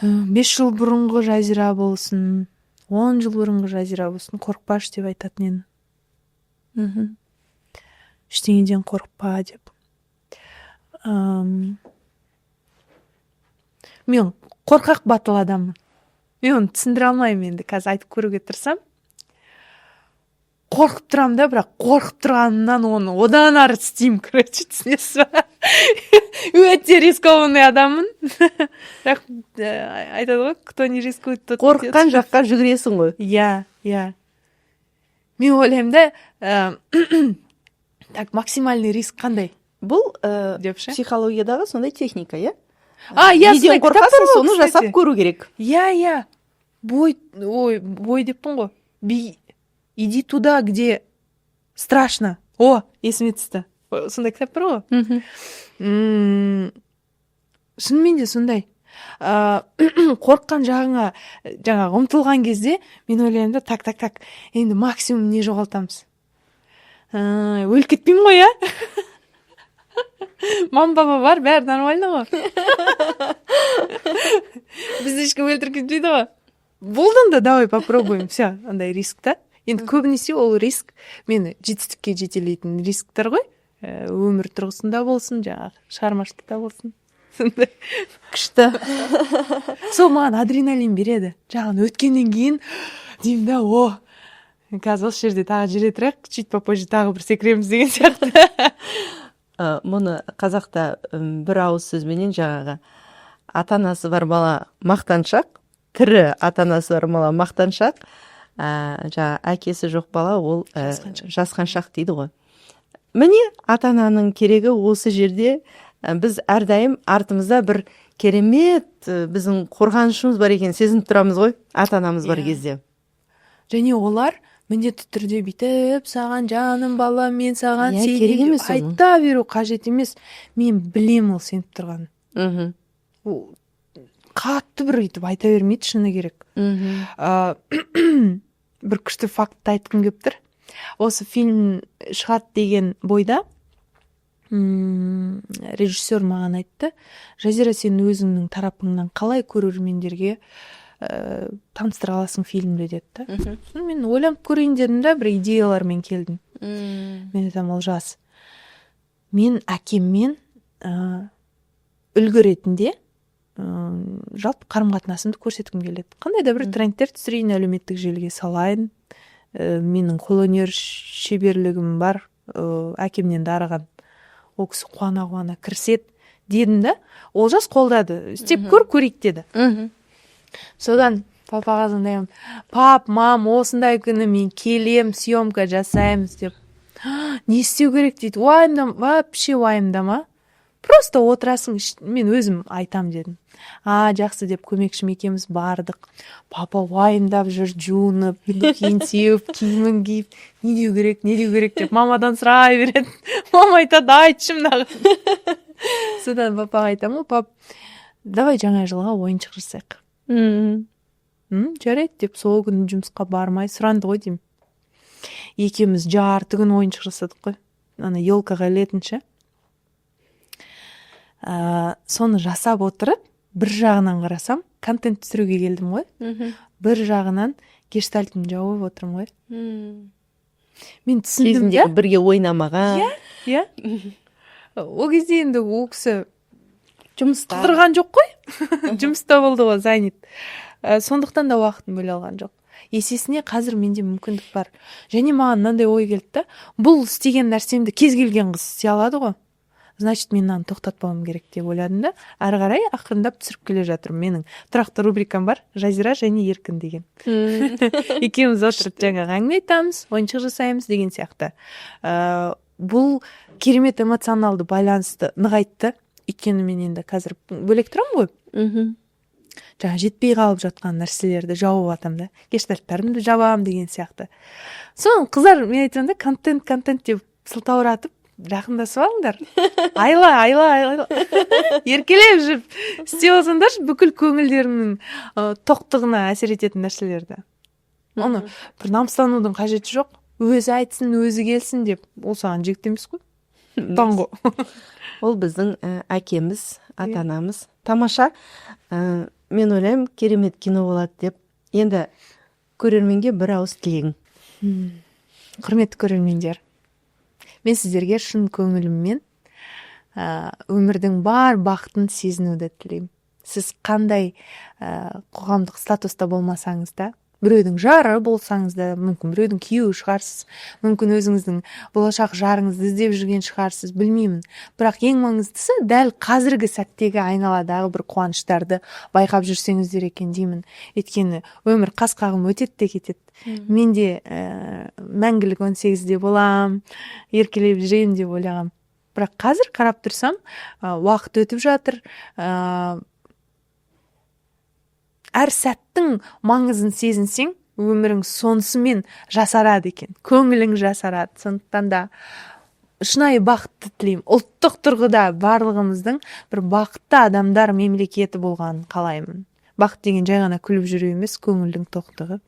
5 жыл бұрынғы Жазира болсын, 10 жыл бұрынғы Жазира болсын, қорықпашы деп айтатын едім. Ештеңеден қорықпа деп. Мен қорқақ батыл адаммын. Мен оны түсіндіре алмаймын енді, қазір айтып көруге тырысам. Қорқып тұрам да, бірақ қорқып тұрғанымнан оны одан ары істеймін, короче, түсінесіз ба? Өте рискованный адаммын. Бірақ айтады ғой, кто не рискует, тот Қорыққан жаққа жүгіресің ғой. Иә. Мен ойлаймын да, так, максимальный риск қандай? Бұл Депші? психологиядағы сондай техника, иә? Я неден қорқасың, соны жасап көру керек. Иә. Бой деппін ғой. Иди туда, где страшно. Есіме түсті. Сондай кітап бар ғой. Шынымен де сондай. Қорыққан жағыңа ұмтылған кезде мен ойлаймын да, так, енді максимум не жоғалтамыз. Өліп кетпеймін ғой, иә? Мама, папа бар, бәрі нормально ғой. Бізді ешкім өлтіріп кетпейді ғой. Болдың да, давай попробуем. Все, андай риск та. Енді көбінесе ол риск мені жетістікке жетелейтін рисктер ғой. Өмір тұрғысында болсын, жаңағы шығармашылықта болсын. Сондай Күшті. Сол маған адреналин береді. Жаңағы өткеннен кейін деймін да, қазір осы жерде тағы жүре тұрайық, чуть попозже тағы бір секіреміз деген сияқты. Мұны қазақта бір ауыз сөзменен жаңағы ата-анасы бар бала мақтаншақ, тірі ата-анасы бар бала мақтаншақ, жаңағы әкесі жоқ бала ол жасқаншақ дейді ғой. Міне ата-ананың керегі осы жерде. Біз әрдайым артымызда бір керемет біздің қорғанышымыз бар екен сезініп тұрамыз ғой, ата-анамыз бар кезде. Және олар міндетті түрде бүйтіп саған жаным бала, мен саған сен айта беру қажет емес. Мен білем ол сеніп тұрғанын. Қатты бір өйтіп айта бермейді, шыны керек. Бір күшті фактты айтқым келіп тұр. Осы фильм шығады деген бойда режиссер маған айтты, Жазира, сен өзіңнің тарапыңнан қалай көрермендерге таныстыра аласың фильмді деді да. Сосын мен ойланып көрейін дедім да, бір идеялармен келдім. Мен айтамын, ол жас. Мен әкеммен үлгі ретінде жалпы қарым-қатынасымды көрсеткім келеді. Қандай да бір трендтер түсірейін, әлеуметтік желіге салайын. Менің қолөнер шеберлігім бар, әкемнен дарыған. Ол кісі қуана кірсет дедім да. Ол жас қолдады. Істеп көрейік деді. Содан папаға звондаймын, пап, мам, осындай күні мен келем, съемка жасаймыз деп. Не істеу керек дейді. Вообще уайымдама. Просто отырасың, мен өзім айтам дедім. Жақсы деп көмекшім екеуміз бардық. Папа уайымдап жүр, жуынып, кейін сеуіп, киімін киіп, не деу керек деп мамадан сұрай береді. Мама айтады, айтшы мынаған. Содан папаға айтамын, пап, давай жаңа жылға ойыншық жасайық. Жарайды деп сол күні жұмысқа бармай сұранды ғой деймін. Екеуміз жарты күн ойыншық жасадық қой. Ана елкаға ілетінші. Соны жасап отырып, бір жағынан қарасам, контент түсіруге келдім ғой. Бір жағынан гештальтымды жауып отырмын ғой. Мен түсіндім де. Бірге ойнамаған. Иә. Ол кезде енді ол кісі жұмыста қыдырған жоқ қой. Жұмыста болды ғой, занят. Сондықтан да уақытын бөле алған жоқ. Есесіне қазір менде мүмкіндік бар. Және маған мынандай ой келді да, бұл істеген нәрсемді кез келген қыз істей алады ғой. Значит, мен мынаны тоқтатпауым керек деп ойладым да, ары қарай ақырындап түсіріп келе жатырмын. Менің тұрақты рубрикам бар, Жазира және Еркін деген. Екеуміз отырып жаңағы әңгіме айтамыз, ойыншық жасаймыз деген сияқты. Бұл керемет эмоционалды байланысты нығайтты. Өйткені мен енді қазір бөлек тұрамын ғой. Жаңа жетпей қалып жатқан нәрселерді жауып атам да, гештальттарымды жабам деген сияқты. Соның қыздар мен айтам да, контент деп сылтауратып жақындасып алыңдар. Айла. Еркелеп жүріп істеп алсаңдар, бүкіл көңілдерінің тоқтығына әсер ететін нәрселерді. Оны бір намыстанудың қажеті жоқ. Өзі айтсын, өзі келсін деп, ол саған жігіт емес қой. Таңғы. Ол біздің әкеміз, ата-анамыз. Тамаша. Мен ойлаймын, керемет кино болады деп. Енді көрерменге бір ауыз тілегің. Құрметті көрермендер, мен сіздерге шын көңіліммен өмірдің бар бақытын сезінуді тілеймін. Сіз қандай қоғамдық статуста болмасаңыз да, біреудің жары болсаңыз да, мүмкін біреудің күйеуі шығарсыз, мүмкін өзіңіздің болашақ жарыңызды іздеп жүрген шығарсыз, білмеймін. Бірақ ең маңыздысы дәл қазіргі сәттегі айналадағы бір қуаныштарды байқап жүрсеңіздер екен деймін. Өйткені өмір қас қағым өтеді де кетеді. Мен де мәңгілік 18-де болам, еркелеп жүрейін деп ойлағам. Бірақ қазір қарап тұрсам, уақыт өтіп жатыр. Әр сәттің маңызын сезінсең, өмірің сонысымен жасарады екен. Көңілің жасарады. Сондықтан да шынайы бақытты тілеймін. Ұлттық тұрғыда барлығымыздың бір бақытты адамдар мемлекеті болғанын қалаймын. Бақыт деген жай ғана күліп жүру емес, көңілдің тоқтығы.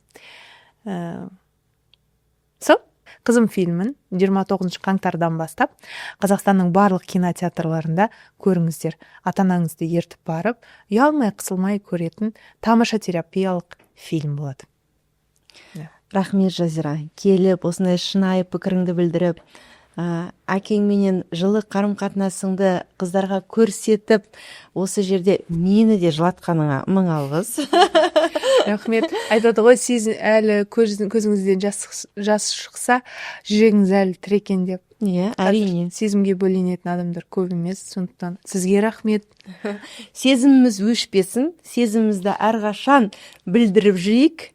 Қызым фильмін 29 қаңтардан бастап Қазақстанның барлық кинотеатрларында көріңіздер. Ата-анаңызды ертіп барып, ұялмай қысылмай көретін тамаша терапиялық фильм болады. Рахмет, Жазира. Келіп, осындай шынайы пікіріңді білдіріп, әкеңменен жылы қарым-қатынасыңды қыздарға көрсетіп, осы жерде мені де жылатқаныңа мың алғыс. Рахмет. Айтады ғой, сіз әлі көзіңізден жас шықса, жүрегіңіз әлі тірі екен деп. Иә, әрине. Сезімге бөленетін адамдар көп емес, сондықтан сізге рахмет. Сезіміміз өшпесін, сезімімізді әрқашан білдіріп жүрейік,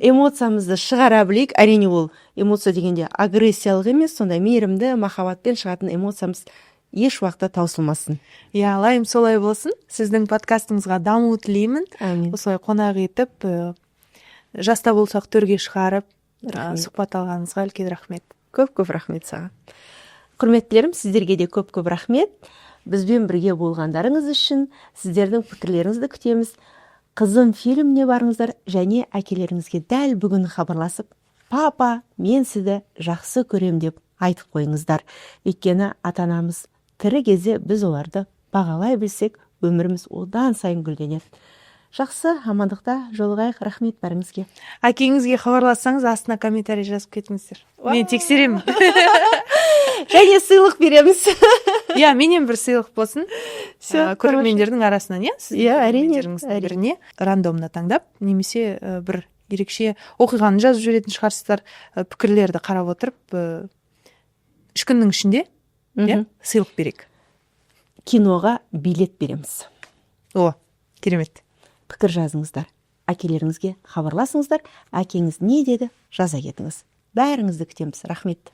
эмоциямызды шығара білейік. Әрине, ол эмоция дегенде агрессиялық емес, сондай мейірімді, махаббатпен шығатын эмоциямыз еш уақытта таусылмасын. Я, алайым солай болсын. Сіздің подкастыңызға даму тілеймін. Әмин. Осылай қонақ етіп, жаста болсақ төрге шығарып, сұхбат алғаныңызға үлкен рахмет. Көп рахмет саған. Құрметтілерім, сіздерге де көп рахмет. Бізбен бірге болғандарыңыз үшін сіздердің пікірлеріңізді күтеміз. Қызым фильміне барыңыздар және әкелеріңізге дәл бүгін хабарласып, папа, мен сізді жақсы көрем деп айтып қойыңыздар. Өйткені ата-анамыз тірі кезде біз оларды бағалай білсек, өміріміз одан сайын гүлденеді. Жақсы, амандықта жолығайық. Рахмет бәріңізге. Әкеңізге хабарлассаңыз, астына комментарий жазып кетіңіздер. Мен тексеремін. Және сыйлық береміз. Иә, менен бір сыйлық болсын. Всё, Көрермендердің арасынан, иә? Иә, әрине, Көрермендеріңіздің біріне рандомно таңдап, немесе бір ерекше оқиғаны жазып жіберетін шығарсыздар, пікірлерді қарап отырып, 3 күннің ішінде иә, сыйлық берейік. Киноға билет береміз. О, керемет. Пікір жазыңыздар. Әкелеріңізге хабарласыңыздар. Әкеңіз не деді? Жаза кетіңіз. Бәріңізді күтеміз. Рахмет.